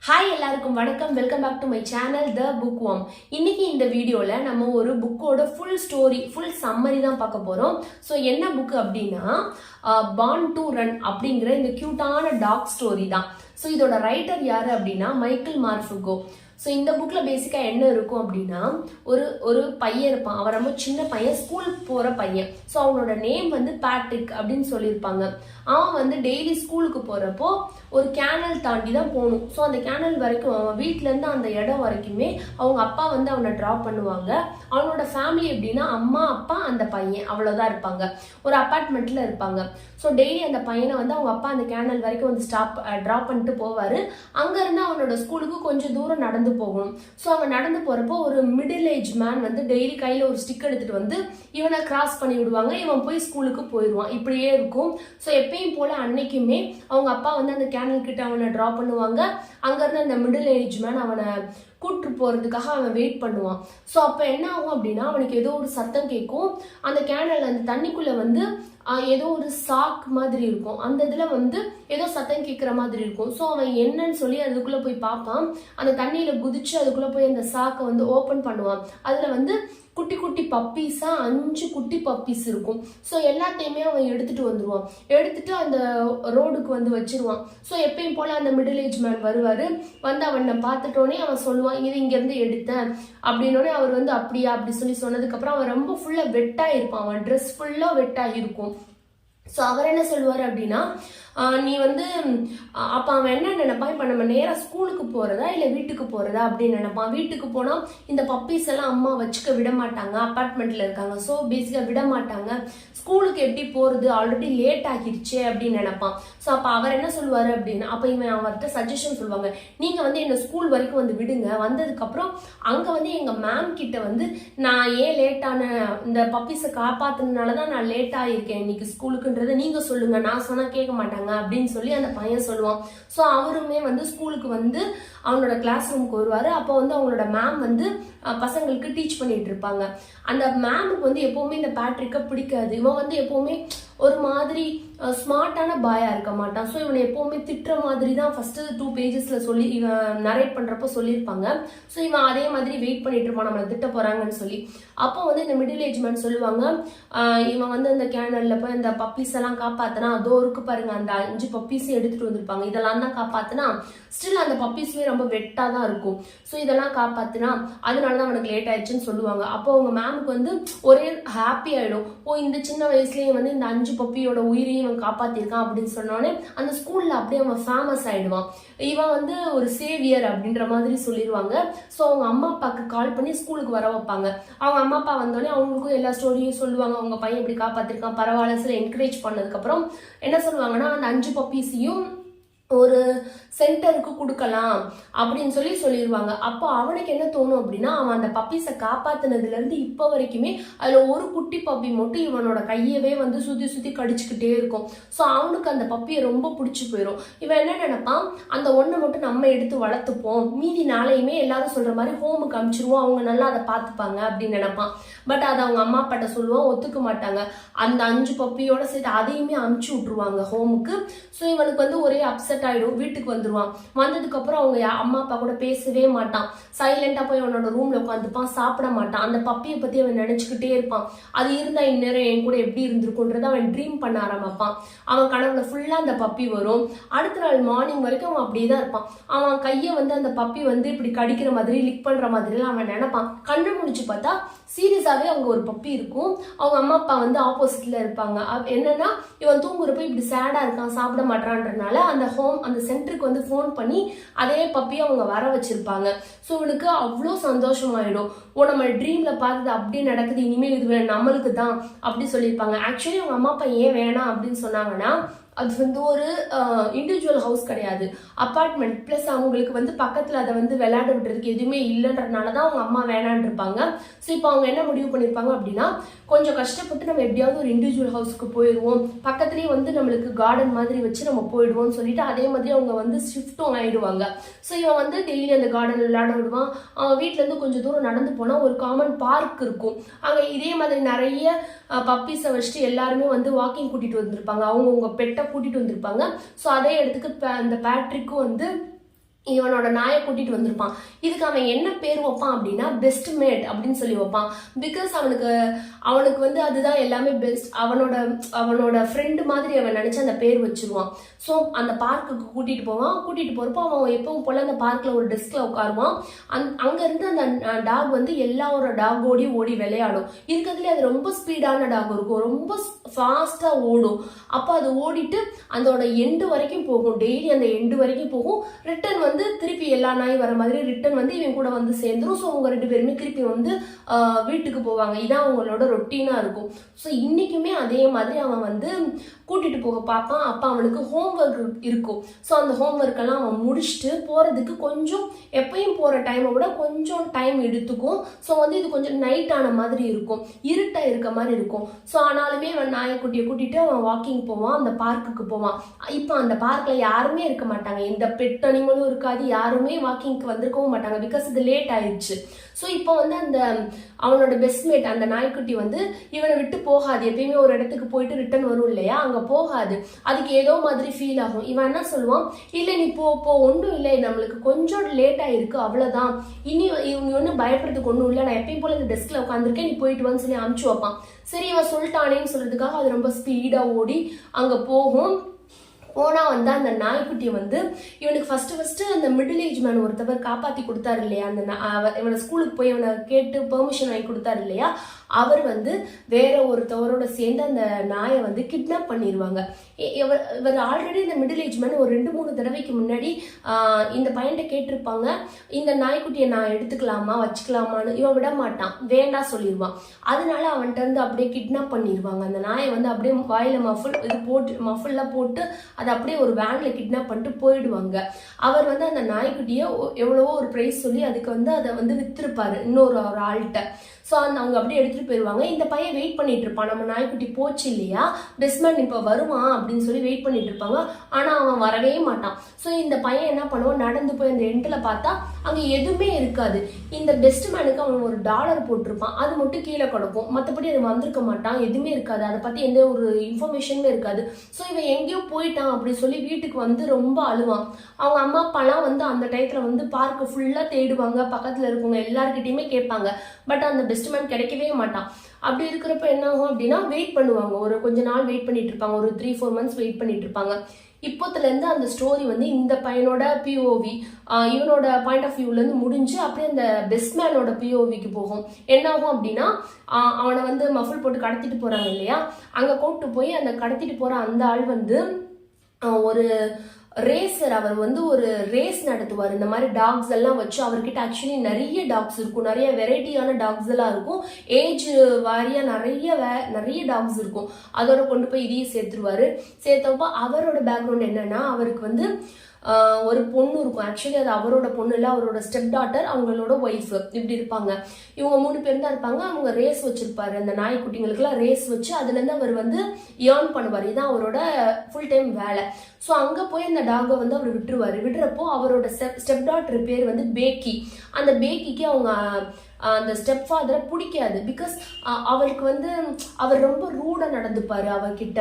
Hi எல்லாருக்கும் வணக்கம். Welcome back to my channel the bookworm. இன்னைக்கு இந்த வீடியோல நம்ம ஒரு புக்கோட ஃபுல் ஸ்டோரி, ஃபுல் சம்மரி தான் பார்க்க போறோம். ஸோ என்ன புக் அப்படின்னா பார்ன் டு ரன் அப்படிங்கிற இந்த கியூட்டான டாக் ஸ்டோரி தான். ஸோ இதோட ரைட்டர் யாரு அப்படின்னா மைக்கேல் மார்ஃபுகோ. ஸோ இந்த புக்கில் பேசிக்காக என்ன இருக்கும் அப்படின்னா ஒரு பையன் இருப்பான். அவன் ரொம்ப சின்ன பையன், ஸ்கூல் போகிற பையன். ஸோ அவனோட நேம் வந்து பேட்ரிக் அப்படின்னு சொல்லியிருப்பாங்க. அவன் வந்து டெய்லி ஸ்கூலுக்கு போகிறப்போ ஒரு கேனல் தாண்டி தான் போகணும். ஸோ அந்த கேனல் வரைக்கும் அவன் வீட்டிலேருந்து அந்த இடம் வரைக்குமே அவங்க அப்பா வந்து அவனை ட்ராப் பண்ணுவாங்க. அவனோட ஃபேமிலி எப்படின்னா அம்மா அப்பா அந்த பையன் அவ்வளோதான் இருப்பாங்க. ஒரு அப்பார்ட்மெண்ட்டில் இருப்பாங்க. ஸோ டெய்லி அந்த பையனை வந்து அவங்க அப்பா அந்த கேனல் வரைக்கும் வந்து ட்ராப் பண்ணிட்டு போவார். அங்கேருந்து அவனோட ஸ்கூலுக்கு கொஞ்சம் தூரம் நடந்து போகணும். ஸோ அவன் நடந்து போறப்போ ஒரு மிடில் ஏஜ் மேன் வந்து டெய்லி கையில ஒரு ஸ்டிக் எடுத்துட்டு வந்து இவனை கிராஸ் பண்ணி விடுவாங்க. இவன் போய் ஸ்கூலுக்கு போயிடுவான். இப்படியே இருக்கும். ஸோ எப்பயும் போல அன்னைக்குமே அவங்க அப்பா வந்து அந்த கேனல் கிட்ட அவனை டிரா பண்ணுவாங்க. அங்க இருந்து அந்த மிடில் ஏஜ் மேன் அவனை கூட்டு போறதுக்காக அவன் வெயிட் பண்ணுவான். ஸோ அப்போ என்ன ஆகும் அப்படின்னா அவனுக்கு ஏதோ ஒரு சத்தம் கேட்கும். அந்த கேனல் அந்த தண்ணிக்குள்ள வந்து ஏதோ ஒரு சாக் மாதிரி இருக்கும். அந்த இதுல வந்து ஏதோ சத்தம் கேட்குற மாதிரி இருக்கும். ஸோ அவன் என்னன்னு சொல்லி அதுக்குள்ள போய் பார்ப்பான். அந்த தண்ணியில குதிச்சு அதுக்குள்ள போய் அந்த சாக்கை வந்து ஓப்பன் பண்ணுவான். அதுல வந்து குட்டி குட்டி பப்பீஸா 5 குட்டி பப்பீஸ் இருக்கும். ஸோ எல்லாத்தையுமே அவன் எடுத்துட்டு வந்துடுவான். எடுத்துட்டு அந்த ரோடுக்கு வந்து வச்சிருவான். ஸோ எப்பயும் போல அந்த மிடில் ஏஜ் மேன் வருவாரு. வந்து அவனை பார்த்துட்டோன்னே அவன் சொல்லுவான், இது இங்கேருந்து எடுத்தேன் அப்படின்னோடனே அவர் வந்து அப்படியா அப்படி சொல்லி சொன்னதுக்கப்புறம் அவன் ரொம்ப ஃபுல்லாக வெட்டாக இருப்பான். அவன் ட்ரெஸ் ஃபுல்லாக வெட்டாக இருக்கும். ஸோ அவர் என்ன சொல்லுவார் அப்படின்னா, நீ வந்து அப்போ அவன் என்ன நினைப்பான், இப்போ நம்ம நேராக ஸ்கூலுக்கு போகிறதா இல்லை வீட்டுக்கு போகிறதா அப்படின்னு நினைப்பான். வீட்டுக்கு போனால் இந்த பப்பீஸ் எல்லாம் அம்மா வச்சுக்க விட மாட்டாங்க, அப்பார்ட்மெண்ட்டில் இருக்காங்க. ஸோ பேசிக்காக விட மாட்டாங்க. ஸ்கூலுக்கு எப்படி போகிறது, ஆல்ரெடி லேட் ஆகிடுச்சே அப்படின்னு நினைப்பான். ஸோ அப்போ அவர் என்ன சொல்லுவார் அப்படின்னா, அப்போ இவன் அவர்கிட்ட சஜஷன் சொல்லுவாங்க, நீங்கள் வந்து என்னை ஸ்கூல் வரைக்கும் வந்து விடுங்க. வந்ததுக்கப்புறம் அங்கே வந்து எங்கள் மேம் கிட்ட வந்து நான் ஏன் லேட்டான இந்த பப்பீஸை காப்பாற்றினால தான் நான் லேட் ஆகியிருக்கேன் இன்னைக்கு ஸ்கூலுக்குன்றதை நீங்கள் சொல்லுங்கள், நான் சொன்னால் கேட்க மாட்டாங்க அப்படின்னு சொல்லி அந்த பையன் சொல்லுவான். ஸோ அவருமே வந்து ஸ்கூலுக்கு வந்து அவனோட கிளாஸ் ரூமுக்கு வருவாரு. அப்போ வந்து அவங்களோட மேம் வந்து பசங்களுக்கு டீச் பண்ணிட்டு இருப்பாங்க. அந்த மேமுக்கு வந்து எப்பவுமே இந்த பேட்ரிக்கை பிடிக்காது. இவன் வந்து எப்பவுமே ஒரு மாதிரி ஸ்மார்ட்டான பாயா இருக்க மாட்டான். ஸோ இவனை எப்பவுமே திட்டுற மாதிரி தான் ஃபர்ஸ்ட் 2 பேஜஸ்ல சொல்லி இவன் நரேட் பண்றப்ப சொல்லியிருப்பாங்க. ஸோ இவன் அதே மாதிரி வெயிட் பண்ணிட்டு இருப்பான் நம்மளை திட்ட போறாங்கன்னு சொல்லி. அப்போ வந்து இந்த மிடில் ஏஜ் மேன் சொல்லுவாங்க, இவன் வந்து அந்த கேனல்ல போய் அந்த பப்பீஸ் எல்லாம் காப்பாத்தினா, அதோ இருக்கு பாருங்க அந்த 5 பப்பீஸையும் எடுத்துட்டு வந்திருப்பாங்க, இதெல்லாம் தான் காப்பாத்தினா. ஸ்டில் அந்த பப்பீஸ்மே ரொம்ப வெட்டா தான் இருக்கும். ஸோ இதெல்லாம் காப்பாத்தினா அதனாலதான் அவனுக்கு லேட் ஆயிடுச்சுன்னு சொல்லுவாங்க. அப்போ அவங்க மேமுக்கு வந்து ஒரே ஹாப்பி ஆயிடும். ஓ இந்த சின்ன வயசுலயே வந்து இந்த 5 பப்பியோட உயிரையும் இவன் காப்பாத்திருக்கான் அப்படின்னு சொன்னோடனே அந்த ஸ்கூல்ல அப்படியே அவன் ஃபேமஸ் ஆயிடுவான். இவன் வந்து ஒரு சேவியர் அப்படின்ற மாதிரி சொல்லிடுவாங்க. ஸோ அவங்க அம்மா அப்பாவுக்கு கால் பண்ணி ஸ்கூலுக்கு வர வைப்பாங்க. அவங்க அம்மா அப்பா வந்தோடனே அவங்களுக்கும் எல்லா ஸ்டோரியும் சொல்லுவாங்க. அவங்க பையன் இப்படி காப்பாத்திருக்கான் பரவாயில்ல சில என்கரேஜ் பண்ணதுக்கு அப்புறம் என்ன சொல்லுவாங்கன்னா, அந்த 5 பப்பீஸையும் ஒரு சென்டருக்கு கொடுக்கலாம் அப்படின்னு சொல்லி சொல்லிடுவாங்க. அப்போ அவனுக்கு என்ன தோணும் அப்படின்னா, அவன் அந்த பப்பீஸை காப்பாத்தினதுல இருந்து இப்போ வரைக்குமே அதுல ஒரு குட்டி பப்பி மட்டும் இவனோட கையவே வந்து சுத்தி சுத்தி கடிச்சுக்கிட்டே இருக்கும். ஸோ அவனுக்கு அந்த பப்பியை ரொம்ப பிடிச்சி போயிடும். இவன் என்ன நினைப்பான், அந்த ஒன்றை மட்டும் நம்ம எடுத்து வளர்த்துப்போம், மீதி நாளையுமே எல்லாரும் சொல்ற மாதிரி ஹோமுக்கு அனுப்பிச்சிருவோம், அவங்க நல்லா அதை பார்த்துப்பாங்க அப்படின்னு நினைப்பான். பட் அதை அவங்க அம்மா அப்பாட்ட சொல்லுவான், ஒத்துக்க மாட்டாங்க. அந்த 5 பப்பியோட சேர்த்து அதையுமே அனுப்பிச்சு விட்டுருவாங்க ஹோமுக்கு. ஸோ இவனுக்கு வந்து ஒரே அப்செட் ஆயிடும். வீட்டுக்கு வந்துருவான். வந்ததுக்கு அப்புறம் அவங்க அம்மா அப்பா கூட பேசவே மாட்டான். சைலண்டா போய் அவனோட ரூம்ல உட்காந்துப்பான், சாப்பிட மாட்டான். அந்த பப்பியை பத்தி அவன் நினைச்சுக்கிட்டே இருப்பான். அது இருந்தா இந்நேரம் என் கூட எப்படி இருந்திருக்கும்ன்றத அவன் ட்ரீம் பண்ண ஆரம்பிப்பான். அவன் கனவுல ஃபுல்லா அந்த பப்பி வரும். அடுத்த நாள் மார்னிங் வரைக்கும் அவன் அப்படியேதான் இருப்பான். அவன் கையை வந்து அந்த பப்பி வந்து இப்படி கடிக்கிற மாதிரி லிக் பண்ற மாதிரி எல்லாம் அவன் நினைப்பான். கண்ணு முடிச்சு பார்த்தா சீரியஸாவே அவங்க ஒரு பப்பி இருக்கும். அவங்க அம்மா அப்பா வந்து ஆப்போசிட்ல இருப்பாங்க. என்னன்னா இவன் தூங்குறப்ப இப்படி சேடா இருக்கான், சாப்பிட மாட்டான்றனால அந்த சென்டருக்கு வந்து ஃபோன் பண்ணி அதே பப்பியை அவங்க வர வச்சிருப்பாங்க. ஸோ இவனுக்கு அவ்வளோ சந்தோஷமாயிடும். ஓ நம்ம ட்ரீம்ல பார்த்தது அப்படியே நடக்குது, இனிமேல் இது நம்மளுக்கு தான் அப்படி சொல்லியிருப்பாங்க. ஆக்சுவலி அவங்க அம்மா அப்பா ஏன் வேணாம் அப்படின்னு சொன்னாங்கன்னா, அது வந்து ஒரு இண்டிவிஜுவல் ஹவுஸ் கிடையாது, அப்பார்ட்மெண்ட். பிளஸ் அவங்களுக்கு வந்து பக்கத்துல அதை வந்து விளையாட விடுறதுக்கு எதுவுமே இல்லைன்றதுனாலதான் அவங்க அம்மா வேணான்னு இருப்பாங்க. ஸோ இப்போ அவங்க என்ன முடிவு பண்ணிருப்பாங்க அப்படின்னா, கொஞ்சம் கஷ்டப்பட்டு நம்ம எப்படியாவது ஒரு இண்டிவிஜுவல் ஹவுஸ்க்கு போயிடுவோம், பக்கத்துலேயே வந்து நம்மளுக்கு கார்டன் மாதிரி வச்சு நம்ம போயிடுவோம்னு சொல்லிட்டு அதே மாதிரி அவங்க வந்து ஷிஃப்ட்டும் ஆயிடுவாங்க. ஸோ இவன் வந்து டெய்லி அந்த கார்டன் விளையாட விடுவான். வீட்டுல இருந்து கொஞ்சம் தூரம் நடந்து போனா ஒரு காமன் பார்க் இருக்கும். அங்க இதே மாதிரி நிறைய பப்பீஸை வச்சுட்டு எல்லாருமே வந்து வாக்கிங் கூட்டிட்டு வந்திருப்பாங்க, அவங்க பெட்டை கூட்டிட்டு வந்திருப்பாங்க. ஸோ அதே இடத்துக்கு அந்த பேட்ரிக்கும் வந்து இவனோட நாயை கூட்டிட்டு வந்திருப்பான். இதுக்கு அவன் என்ன பேர் வைப்பான் அப்படின்னா பெஸ்ட் மேட் அப்படின்னு சொல்லி வைப்பான். பிகாஸ் அவனுக்கு வந்து அதுதான் எல்லாமே பெஸ்ட். அவனோட ஃப்ரெண்டு மாதிரி அவன் நினைச்சு அந்த பேர் வச்சிருவான். ஸோ அந்த பார்க்குக்கு கூட்டிட்டு போவான். கூட்டிட்டு போறப்போ அவன் எப்பவும் போல அந்த பார்க்ல ஒரு டெஸ்க்ல உட்காருவான். அங்க இருந்து அந்த டாக் வந்து எல்லாரோட டாகோடையும் ஓடி விளையாடும். இருக்கிறதுல அது ரொம்ப ஸ்பீடான டாக் இருக்கும், ரொம்ப ஃபாஸ்டா ஓடும். அப்போ அது ஓடிட்டு அதோட எண்டு வரைக்கும் போகும். டெய்லி அந்த எண்டு வரைக்கும் போகும். ரிட்டர்ன் வந்து திருப்பி எல்லா நாய் வர மாதிரி ரிட்டர்ன் வந்து இவன் கூட வந்து சேர்ந்துரும். ஸோ அவங்க 2 பேருமே திருப்பி வந்து வீட்டுக்கு போவாங்க. இதான் அவங்களோட ரொட்டீனா இருக்கும். ஸோ இன்னைக்குமே அதே மாதிரி அவன் வந்து கூட்டிட்டு போக பார்ப்பான். அப்ப அவனுக்கு ஹோம்ஒர்க் இருக்கும். ஸோ அந்த ஹோம்ஒர்க் எல்லாம் அவன் முடிச்சுட்டு போறதுக்கு கொஞ்சம் எப்பயும் போற டைமை விட கொஞ்சம் டைம் எடுத்துக்கும். ஸோ வந்து இது கொஞ்சம் நைட் ஆன மாதிரி இருக்கும், இருட்டா இருக்க மாதிரி இருக்கும். ஸோ ஆனாலுமே அவன் நாயக்குட்டியை கூட்டிட்டு அவன் வாக்கிங் போவான், அந்த பார்க்குக்கு போவான். இப்போ அந்த பார்க்ல யாருமே இருக்க மாட்டாங்க, எந்த பெட் அனிமலும் இருக்காது, யாருமே வாக்கிங்க்கு வந்திருக்கவும் மாட்டாங்க. பிகாஸ் இது லேட் ஆயிடுச்சு. ஸோ இப்போ வந்து அவனோட பெஸ்ட்மேட் அந்த நாய்க்குட்டி வந்து இவனை விட்டு போகாது. எப்பயுமே ஒரு இடத்துக்கு போயிட்டு ரிட்டர்ன் வரும் இல்லையா, அங்க போகாது. அதுக்கு ஏதோ மாதிரி ஃபீல் ஆகும். இவன் என்ன சொல்லுவான், இல்லை நீ போ ஒன்றும் இல்லை, நம்மளுக்கு கொஞ்சம் லேட் ஆயிருக்கு, அவ்வளவுதான், இனி இவங்க ஒன்றும் பயப்படுறதுக்கு ஒன்றும் இல்லை, நான் எப்பயும் போல இந்த டெஸ்க்ல உட்காந்துருக்கேன், நீ போயிட்டு வந்து சொல்லி அனுப்பிச்சு வைப்பான். சரி இவன் சொல்லிட்டானேன்னு சொல்றதுக்காக அது ரொம்ப ஸ்பீடா ஓடி அங்க போகும். போனா வந்து அந்த நாய்க்குட்டியை வந்து இவனுக்கு ஃபர்ஸ்ட் அந்த மிடில் ஏஜ் மேன் ஒருத்தவர் காப்பாத்தி கொடுத்தாரு இல்லையா, இவனை ஸ்கூலுக்கு போய் இவனை கேட்டு பெர்மிஷன் வாங்கி கொடுத்தாரு இல்லையா, அவர் வந்து வேற ஒருத்தவரோட சேர்ந்து அந்த நாயை வந்து கிட்னாப் பண்ணிடுவாங்க. இவர் ஆல்ரெடி இந்த மிடில் ஏஜ் மேன் ஒரு 2-3 தடவைக்கு முன்னாடி இந்த பையன்கிட்ட கேட்டிருப்பாங்க, இந்த நாய்க்குட்டியை நான் எடுத்துக்கலாமா வச்சுக்கலாமான்னு. இவன் விட மாட்டான், வேண்டாம் சொல்லிடுவான். அதனால அவன்கிட்ட இருந்து அப்படியே கிட்னாப் பண்ணிடுவாங்க. அந்த நாயை வந்து அப்படியே வாயில மஃபுல்லாம் போட்டு அதை அப்படியே ஒரு வேன்ல கிட்னாப் பண்ணிட்டு போயிடுவாங்க. அவர் வந்து அந்த நாய்க்குட்டியை எவ்வளவோ ஒரு பிரைஸ் சொல்லி அதுக்கு வந்து அதை வந்து வித்திருப்பாரு இன்னொரு ஆள்கிட்ட. ஸோ அவங்க அப்படியே எடுத்துட்டு போயிடுவாங்க. இந்த பையன் வெயிட் பண்ணிட்டு இருப்பான், நம்ம நாய்க்குட்டி போச்சு இல்லையா, பெஸ்ட்மேன் இப்போ வருவான் அப்படின்னு சொல்லி வெயிட் பண்ணிட்டு இருப்பாங்க. ஆனா அவன் வரவே மாட்டான். ஸோ இந்த பையன் என்ன பண்ணுவான், நடந்து போய் அந்த எண்ட்ல பார்த்தா அங்க எதுவுமே இருக்காது. இந்த பெஸ்ட்மேனுக்கு அவன் ஒரு $1 போட்டிருப்பான், அது மட்டும் கீழே கிடக்கும். மற்றபடி அது வந்திருக்க மாட்டான், எதுவுமே இருக்காது, அதை பத்தி எந்த ஒரு இன்ஃபர்மேஷனுமே இருக்காது. ஸோ இவன் எங்கேயோ போயிட்டான் அப்படி சொல்லி வீட்டுக்கு வந்து ரொம்ப அழுவான். அவங்க அம்மா அப்பாலாம் வந்து அந்த டயத்துல வந்து பார்க்க ஃபுல்லா தேடுவாங்க, பக்கத்துல இருக்கவங்க எல்லார்கிட்டயுமே கேட்பாங்க. பட் அந்த பெஸ்ட்மேன் கிடைக்கவே மாட்டான். அப்படி இருக்கிறப்ப என்ன ஆகும் அப்படின்னா வெயிட் பண்ணுவாங்க, ஒரு கொஞ்ச நாள் வெயிட் பண்ணிட்டு இருப்பாங்க, ஒரு 3-4 months வெயிட் பண்ணிட்டு இருப்பாங்க. இப்போத்துல இருந்து அந்த ஸ்டோரி வந்து இந்த பையனோட பிஓவி, இவனோட பாயிண்ட் ஆஃப் வியூல இருந்து முடிஞ்சு அப்படியே அந்த பெஸ்ட்மேனோட பிஓவிக்கு போகும். என்ன ஆகும் அப்படின்னா அவனை வந்து மஃபுல் போட்டு கடத்திட்டு போறாங்க இல்லையா, அங்க கூப்பிட்டு போய் அந்த கடத்திட்டு போற அந்த ஆள் வந்து ஒரு ரேசர். அவர் வந்து ஒரு ரேஸ் நடத்துவார். இந்த மாதிரி டாக்ஸ் எல்லாம் வச்சு அவர்கிட்ட ஆக்சுவலி நிறைய டாக்ஸ் இருக்கும், நிறைய வெரைட்டியான டாக்ஸ் எல்லாம் இருக்கும், ஏஜ் வாரியா நிறைய டாக்ஸ் இருக்கும். அதோட கொண்டு போய் இதையும் சேர்த்துருவாரு. சேர்த்தப்போ அவரோட பேக்ரவுண்ட் என்னன்னா, அவருக்கு வந்து ஒரு பொண்ணு இருக்கும். ஆக்சுவலி அது அவரோட பொண்ணு இல்லை, அவரோட ஸ்டெப் டாட்டர், அவங்களோட ஒய்ஃப், இப்படி இருப்பாங்க. இவங்க 3 பேர் தான் இருப்பாங்க. அவங்க ரேஸ் வச்சிருப்பாரு, அந்த நாய்க்குட்டிங்களுக்குலாம் ரேஸ் வச்சு அதுல இருந்து அவர் வந்து ஏர்ன் பண்ணுவார். இதுதான் அவரோட ஃபுல் டைம் வேலை. ஸோ அங்க போய் அந்த டாகை வந்து அவர் விடுறப்போ அவரோட ஸ்டெப் டாட்டர் பேர் வந்து பேக்கி. அந்த பேக்கிக்கு அவங்க அந்த ஸ்டெப் ஃபாதரை பிடிக்காது. பிகாஸ் அவருக்கு வந்து அவர் ரொம்ப ரூடா நடந்துப்பாரு, அவர்கிட்ட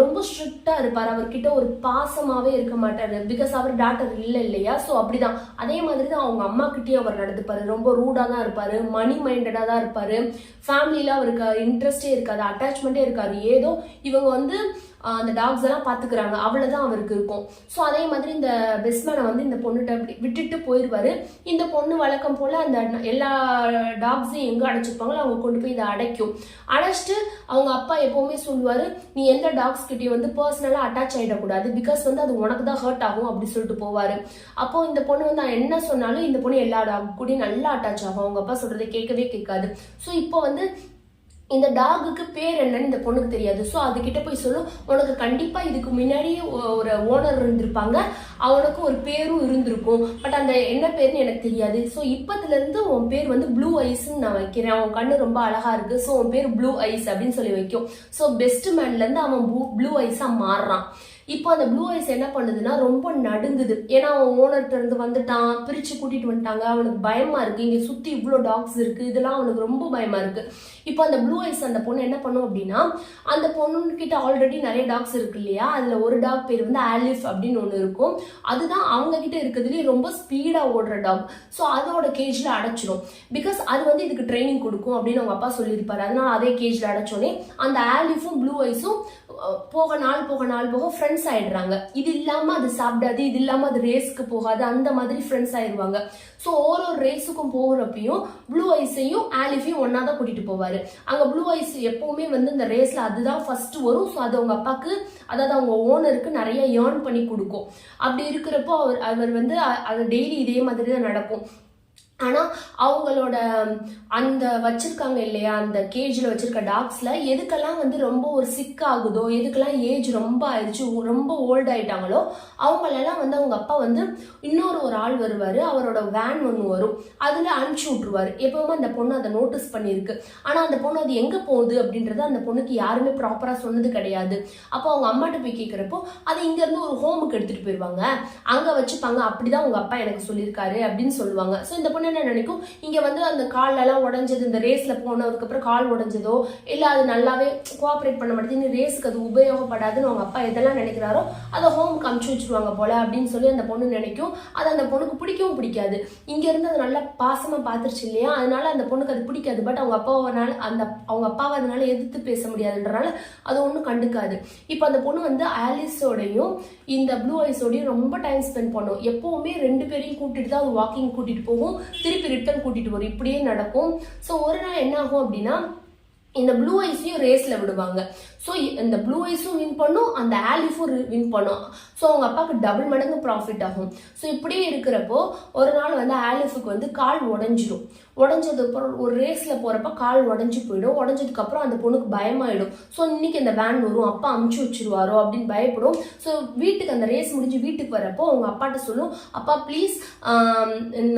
ரொம்ப ஸ்ட்ரிக்டா இருப்பாரு, அவர்கிட்ட ஒரு பாசமாவே இருக்க மாட்டாரு. பிகாஸ் அவர் டாக்டர் இல்லை இல்லையா. ஸோ அப்படிதான் அதே மாதிரி தான் அவங்க அம்மா கிட்டேயும் அவர் நடந்துப்பாரு, ரொம்ப ரூடா தான் இருப்பாரு, மணி மைண்டடா தான் இருப்பாரு. ஃபேமிலியில அவருக்கு இன்ட்ரெஸ்டே இருக்காது, அட்டாச்மெண்டே இருக்காது. ஏதோ இவங்க வந்து அந்த டாக்ஸ் எல்லாம் பாத்துக்கிறாங்க, அவ்வளவுதான் அவருக்கு இருக்கும். ஸோ அதே மாதிரி இந்த பெஸ்ட்மேனை வந்து இந்த பொண்ணுகிட்ட விட்டுட்டு போயிடுவாரு. இந்த பொண்ணு வழக்கம் போல அந்த எல்லா டாக்ஸையும் எங்க அடைச்சிருப்பாங்களோ அவங்க கொண்டு போய் இதை அடைச்சிட்டு அவங்க அப்பா எப்பவுமே சொல்லுவாரு, நீ எந்த டாக்ஸ் கிட்டயும் வந்து பர்சனலா அட்டாச் ஆயிடக்கூடாது, பிகாஸ் வந்து அது உனக்கு தான் ஹர்ட் ஆகும் அப்படி சொல்லிட்டு போவாரு. அப்போ இந்த பொண்ணு வந்து என்ன சொன்னாலும் இந்த பொண்ணு எல்லா டாக் கூடயும் நல்லா அட்டாச் ஆகும், அவங்க அப்பா சொல்றதை கேட்கவே கேட்காது. ஸோ இப்போ வந்து இந்த டாகுக்கு பேர் என்னன்னு இந்த பொண்ணுக்கு தெரியாது. ஸோ அதுகிட்ட போய் சொல்லும், உனக்கு கண்டிப்பா இதுக்கு முன்னாடியே ஒரு ஓனர் இருந்திருப்பாங்க, அவனுக்கு ஒரு பேரும் இருந்திருக்கும், பட் அந்த என்ன பேர்னு எனக்கு தெரியாது. ஸோ இப்பத்துல இருந்து உன் பேர் வந்து ப்ளூ ஐஸ்ன்னு நான் வைக்கிறேன், உன் கண்ணு ரொம்ப அழகா இருக்கு, ஸோ உன் பேர் ப்ளூ ஐஸ் அப்படின்னு சொல்லி வைக்கும். ஸோ பெஸ்ட் மேன்ல இருந்து அவன் ப்ளூ ஐஸா மாறுறான். இப்போ அந்த ப்ளூ ஐஸ் என்ன பண்ணுதுன்னா ரொம்ப நடுங்குது. ஏன்னா அவன் ஓனர்கிட்ட இருந்து வந்துட்டான், பிரிச்சு கூட்டிட்டு வந்துட்டாங்க, அவனுக்கு பயமா இருக்கு, இங்க சுத்தி இவ்வளோ டாக்ஸ் இருக்கு, இதெல்லாம் அவனுக்கு ரொம்ப பயமா இருக்கு. இப்போ அந்த ப்ளூ ஐஸ் அந்த பொண்ணு என்ன பண்ணும் அப்படின்னா, அந்த பொண்ணுகிட்ட ஆல்ரெடி நிறைய டாக்ஸ் இருக்கு இல்லையா, அதுல ஒரு டாக் பேர் வந்து ஆலிஃப் அப்படின்னு ஒன்று இருக்கும். அதுதான் அவங்க கிட்ட இருக்கிறதுலேயே ரொம்ப ஸ்பீடா ஓடுற டாக். ஸோ அதோட கேஜ்ல அடைச்சிடும். பிகாஸ் அது வந்து இதுக்கு ட்ரைனிங் கொடுக்கும் அப்படின்னு அவங்க அப்பா சொல்லியிருப்பாரு. அதனால அதே கேஜ்ல அடைச்சோடனே அந்த ஆலிஃபும் ப்ளூ ஐஸும் போக நாள் போக ஃப்ரெண்ட்ஸ் ஆயிடுறாங்க. இது இல்லாம அது சாப்பிடாது, இது இல்லாம அது ரேஸ்க்கு போகாது, அந்த மாதிரி ஃப்ரெண்ட்ஸ் ஆயிடுவாங்க. ஸோ ஒரு ரேஸுக்கும் போகிறப்பையும் ப்ளூ ஐஸையும் ஆலிஃபையும் ஒன்னா தான் கூட்டிட்டு போவாரு. அங்க ப்ளூ ஐஸ் எப்பவுமே வந்து இந்த ரேஸ்ல அதுதான் ஃபர்ஸ்ட் வரும். ஸோ அது அவங்க அப்பாக்கு, அதாவது அவங்க ஓனருக்கு நிறைய ஏர்ன் பண்ணி கொடுக்கும். அப்படி இருக்கிறப்போ அவர் வந்து அது டெய்லி இதே மாதிரி தான் நடக்கும். ஆனா அவங்களோட அந்த வச்சிருக்காங்க இல்லையா, அந்த கேஜ்ல வச்சிருக்க டாக்ஸ்ல எதுக்கெல்லாம் வந்து ரொம்ப ஒரு சிக் ஆகுதோ, எதுக்கெல்லாம் ஏஜ் ரொம்ப ஆயிடுச்சு, ரொம்ப ஓல்ட் ஆயிட்டாங்களோ அவங்களெல்லாம் வந்து அவங்க அப்பா வந்து ஒரு ஆள் வருவாரு, அவரோட வேன் ஒன்று வரும், அதுல அனுப்பிச்சு விட்டுருவாரு. எப்பவுமே அந்த பொண்ணு அதை நோட்டீஸ் பண்ணிருக்கு. ஆனா அந்த பொண்ணு அது எங்க போகுது அப்படின்றத அந்த பொண்ணுக்கு யாருமே ப்ராப்பரா சொன்னது கிடையாது. அப்போ அவங்க அம்மாட்ட போய் கேட்கிறப்போ அது இங்க இருந்து ஒரு ஹோமுக்கு எடுத்துட்டு போயிருவாங்க, அங்க வச்சுப்பாங்க, அப்படிதான் உங்க அப்பா எனக்கு சொல்லியிருக்காரு அப்படின்னு சொல்லுவாங்க. ஸோ இந்த பொண்ணு என்ன நினைக்கும், இங்க வந்து அந்த கால் எல்லாம் உடஞ்சது, இந்த ரேஸ்ல போனதுக்கு அப்புறம் கால் உடஞ்சதோ இல்ல அது நல்லாவே கோஆபரேட் பண்ண மாட்டேங்குது, ரேஸுக்கு அது உபயோகப்படாதுன்னு அவங்க அப்பா எதெல்லாம் நினைக்கிறாரோ அதை ஹோமுக்கு அனுப்பிச்சு வச்சிருவாங்க போல அப்படின்னு சொல்லி அந்த பொண்ணு நினைக்கும். அது அந்த பொண்ணுக்கு பிடிக்கவும் பிடிக்காது. இங்க இருந்து அது நல்லா பாசமா பாத்துருச்சு இல்லையா, அதனால அந்த பொண்ணுக்கு அது பிடிக்காது. பட் அவங்க அப்பாவை அதனால எதிர்த்து பேச முடியாதுன்றனால அது ஒன்றும் கண்டுக்காது. இப்போ அந்த பொண்ணு வந்து ஆலிஸோடையும் இந்த ப்ளூ ஐஸோடையும் ரொம்ப டைம் ஸ்பெண்ட் பண்ணும். எப்பவுமே ரெண்டு பேரையும் கூட்டிட்டு தான் வாக்கிங் கூட்டிட்டு போகும், திருப்பி ரிட்டர்ன் கூட்டிட்டு வரும், இப்படியே நடக்கும். ஸோ ஒரு நாள் என்ன ஆகும் அப்படின்னா, இந்த ப்ளூ ஐஸையும் ரேஸ்ல விடுவாங்க. ஸோ இந்த ப்ளூ ஐஸும் வின் பண்ணும், அந்த ஆலிஃபும் வின் பண்ணும். ஸோ அவங்க அப்பாவுக்கு டபுள் மடங்கு ப்ராஃபிட் ஆகும். ஸோ இப்படியே இருக்கிறப்போ ஒரு நாள் வந்து ஆலிஃபுக்கு வந்து கால் உடஞ்சிடும். உடஞ்சது அப்புறம் ஒரு ரேஸ்ல போறப்ப கால் உடஞ்சி போயிடும். உடஞ்சதுக்கு அப்புறம் அந்த பொண்ணுக்கு பயமாயிடும். ஸோ இன்னைக்கு அந்த வேன் வரும், அப்பா அமுச்சு வச்சிருவாரோ அப்படின்னு பயப்படும். ஸோ வீட்டுக்கு அந்த ரேஸ் முடிஞ்சு வீட்டுக்கு வரப்போ அவங்க அப்பாட்ட சொல்லும், அப்பா ப்ளீஸ்,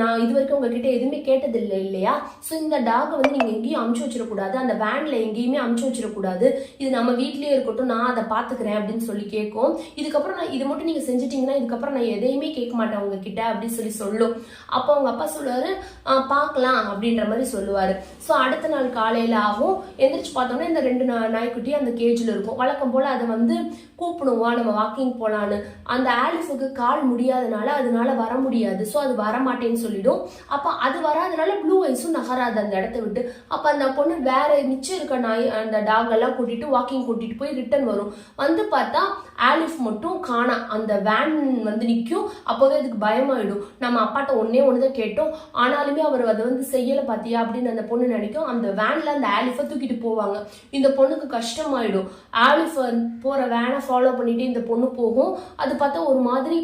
நான் இது வரைக்கும் உங்ககிட்ட எதுவுமே கேட்டது இல்லை இல்லையா, ஸோ இந்த டாகை வந்து நீங்க எங்கேயும் அமுச்சு வச்சிடக்கூடாது, அந்த வேன்ல எங்கேயுமே அமுச்சு வச்சிடக்கூடாது, இது நம்ம வீட்லயே இருக்கட்டும், நான் அதை பாத்துக்கிறேன் அப்படின்னு சொல்லி கேட்கும். இதுக்கப்புறம் நான் இது மட்டும் நீங்க செஞ்சுட்டீங்கன்னா இதுக்கப்புறம் நான் எதையுமே கேட்க மாட்டேன் உங்ககிட்ட அப்படின்னு சொல்லி சொல்லும். அப்போ அவங்க அப்பா சொல்லுவாரு, பார்க்கலாம் அப்படின்ற மாதிரி சொல்லுவாரு. ஸோ அடுத்த நாள் காலையில ஆகும், எந்திரிச்சு பார்த்தோம்னா இந்த ரெண்டு நாய்க்குட்டி அந்த கேஜ்ல இருக்கும். வழக்கம் போல அதை வந்து கூப்பிடுவா, நம்ம வாக்கிங் போலான்னு. அந்த ஆலிஃபுக்கு கால் முடியாதனால அதனால வர முடியாது. ஸோ அது வரமாட்டேன்னு சொல்லிடும். அப்ப அது வராதனால ப்ளூ ஐஸும் நகராது அந்த இடத்த விட்டு. அப்ப அந்த பொண்ணு வேற மிச்சம் இருக்க நாய் அந்த டாக் எல்லாம் கூட்டிட்டு வாக்கிங் கூட்டிட்டு போய் ரிட்டர்ன் வரும். வந்து பார்த்தா ஆலிஃப் மட்டும் காணா, அந்த வேன் வந்து நிற்கும். அப்போவே அதுக்கு பயமாயிடும். நம்ம அப்பாட்ட ஒண்ணுதான் கேட்டோம், ஆனாலுமே அவர் அதை வந்து செய்யல பாத்தியா அப்படின்னு அந்த பொண்ணு நினைக்கும். அந்த வேன்ல அந்த ஆலிஃபை தூக்கிட்டு போவாங்க. இந்த பொண்ணுக்கு கஷ்டமாயிடும். ஆலிஃப் போற வேனை ஃபாலோ பண்ணிட்டு இந்த பொண்ணு போகும். அது பார்த்தா ஒரு மாதிரி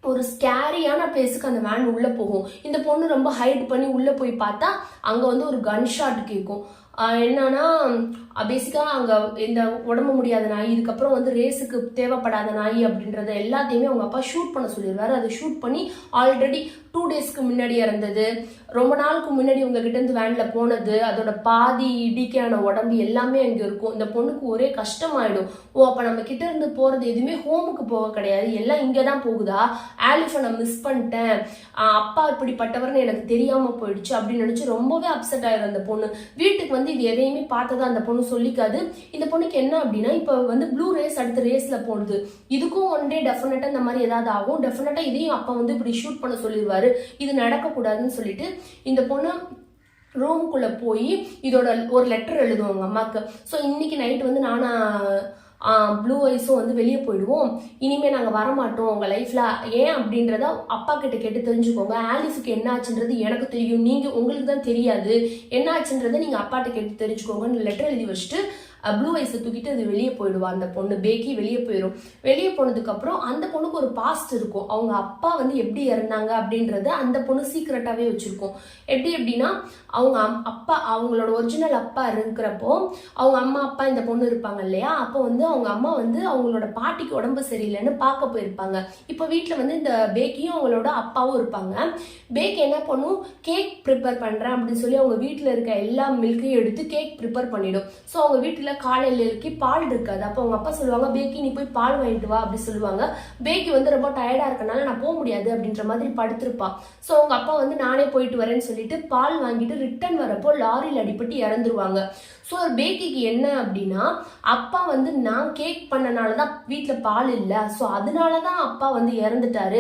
ஒரு ஸ்கேரியான பிளேஸுக்கு அந்த வேன் உள்ள போகும். இந்த பொண்ணு ரொம்ப ஹைட் பண்ணி உள்ள போய் பார்த்தா அங்க வந்து ஒரு கன் ஷாட் கேட்கும். என்னன்னா பேசிக்கா அங்க இந்த உடம்பு முடியாத நாய், இதுக்கப்புறம் வந்து ரேஸுக்கு தேவைப்படாத நாய் அப்படின்றத எல்லாத்தையுமே அவங்க அப்பா ஷூட் பண்ண சொல்லிடுவாரு. அதை ஷூட் பண்ணி ஆல்ரெடி 2 டேஸ்க்கு முன்னாடி இறந்தது, ரொம்ப நாளுக்கு முன்னாடி உங்ககிட்ட இருந்து வேன்ல போனது, அதோட பாதி இடிக்கான உடம்பு எல்லாமே அங்க இருக்கும். இந்த பொண்ணுக்கு ஒரே கஷ்டமாயிடும். ஓ, அப்ப நம்ம கிட்ட இருந்து போறது எதுவுமே ஹோமுக்கு போக கிடையாது, எல்லாம் இங்கதான் போகுதா, ஆலிஃபை நான் மிஸ் பண்ணிட்டேன், அப்பா இப்படிப்பட்டவர்னு எனக்கு தெரியாம போயிடுச்சு அப்படின்னு நினைச்சு ரொம்பவே அப்செட் ஆயிடும் அந்த பொண்ணு. வீட்டுக்கு வந்து இது எதையுமே பார்த்ததா அந்த பொண்ணு சொல்லிக்காது. இந்த பொண்ணுக்கு என்ன அப்படின்னா, இப்ப வந்து ப்ளூ ரேஸ் அடுத்த ரேஸ்ல போடுது, இதுக்கும் ஒன் டே டெஃபினட்டா இந்த மாதிரி ஏதாவது ஆகும், டெஃபினட்டா இதையும் அப்பா வந்து இப்படி ஷூட் பண்ண சொல்லிடுவாரு, இது நடக்க கூடாதுன்னு சொல்லிட்டு இந்த பொண்ணு ரூமுக்குள்ள போய் இதோட ஒரு லெட்டர் எழுதுவாங்க அம்மாக்கு. ஸோ இன்னைக்கு நைட் வந்து நானா ப்ளூ ஐஸும் வந்து வெளியே போயிடுவோம், இனிமே நாங்க வரமாட்டோம் உங்க லைஃப்ல, ஏன் அப்படின்றத அப்பா கிட்ட கேட்டு தெரிஞ்சுக்கோங்க, ஆலிஃபுக்கு என்ன ஆச்சுன்றது எனக்கு தெரியும், நீங்க உங்களுக்கு தான் தெரியாது, என்ன ஆச்சுன்றதை நீங்க அப்பாட்ட கேட்டு தெரிஞ்சுக்கோங்கன்னு லெட்டர் எழுதி வச்சுட்டு ப்ளூ ஐஸை தூக்கிட்டு அது வெளியே போயிடுவா. அந்த பொண்ணு பேக்கி வெளியே போயிடும். வெளியே போனதுக்கு அப்புறம் அந்த பொண்ணுக்கு ஒரு பாஸ்ட் இருக்கும். அவங்க அப்பா வந்து எப்படி இறந்தாங்க அப்படின்றத அந்த பொண்ணு சீக்கிரட்டாவே வச்சிருக்கும். எப்படின்னா அவங்க அப்பா, அவங்களோட ஒரிஜினல் அப்பா இருக்கிறப்போ அவங்க அம்மா அப்பா இந்த பொண்ணு இருப்பாங்க இல்லையா, அப்போ வந்து அவங்க அம்மா வந்து அவங்களோட பாட்டிக்கு உடம்பு சரியில்லைன்னு பார்க்க போயிருப்பாங்க. இப்போ வீட்டில் வந்து இந்த பேக்கியும் அவங்களோட அப்பாவும் இருப்பாங்க. பேக் என்ன பண்ணும், கேக் ப்ரிப்பேர் பண்றேன் அப்படின்னு சொல்லி அவங்க வீட்டில் இருக்க எல்லா மில்கையும் எடுத்து கேக் ப்ரிப்பேர் பண்ணிடும். ஸோ அவங்க வீட்டில் காலையிலக்கு பால் இருக்காது. அப்போ அவங்க அப்பா சொல்லுவாங்க, பேக்கி நீ போய் பால் வாங்கிட்டு வா அப்படி சொல்லுவாங்க. பேக்கி வந்து ரொம்ப டயர்டா இருக்கனால நான் போக முடியாது அப்படின்ற மாதிரி படுத்திருப்பா. ஸோ அவங்க அப்பா வந்து நானே போயிட்டு வரேன்னு சொல்லிட்டு பால் வாங்கிட்டு ரிட்டர்ன் வரப்போ லாரியில் அடிபட்டு இறந்துருவாங்க. ஸோ பேக்கிக்கு என்ன அப்படின்னா, அப்பா வந்து நான் கேக் பண்ணனாலதான் வீட்டில் பால் இல்லை, ஸோ அதனாலதான் அப்பா வந்து இறந்துட்டாரு,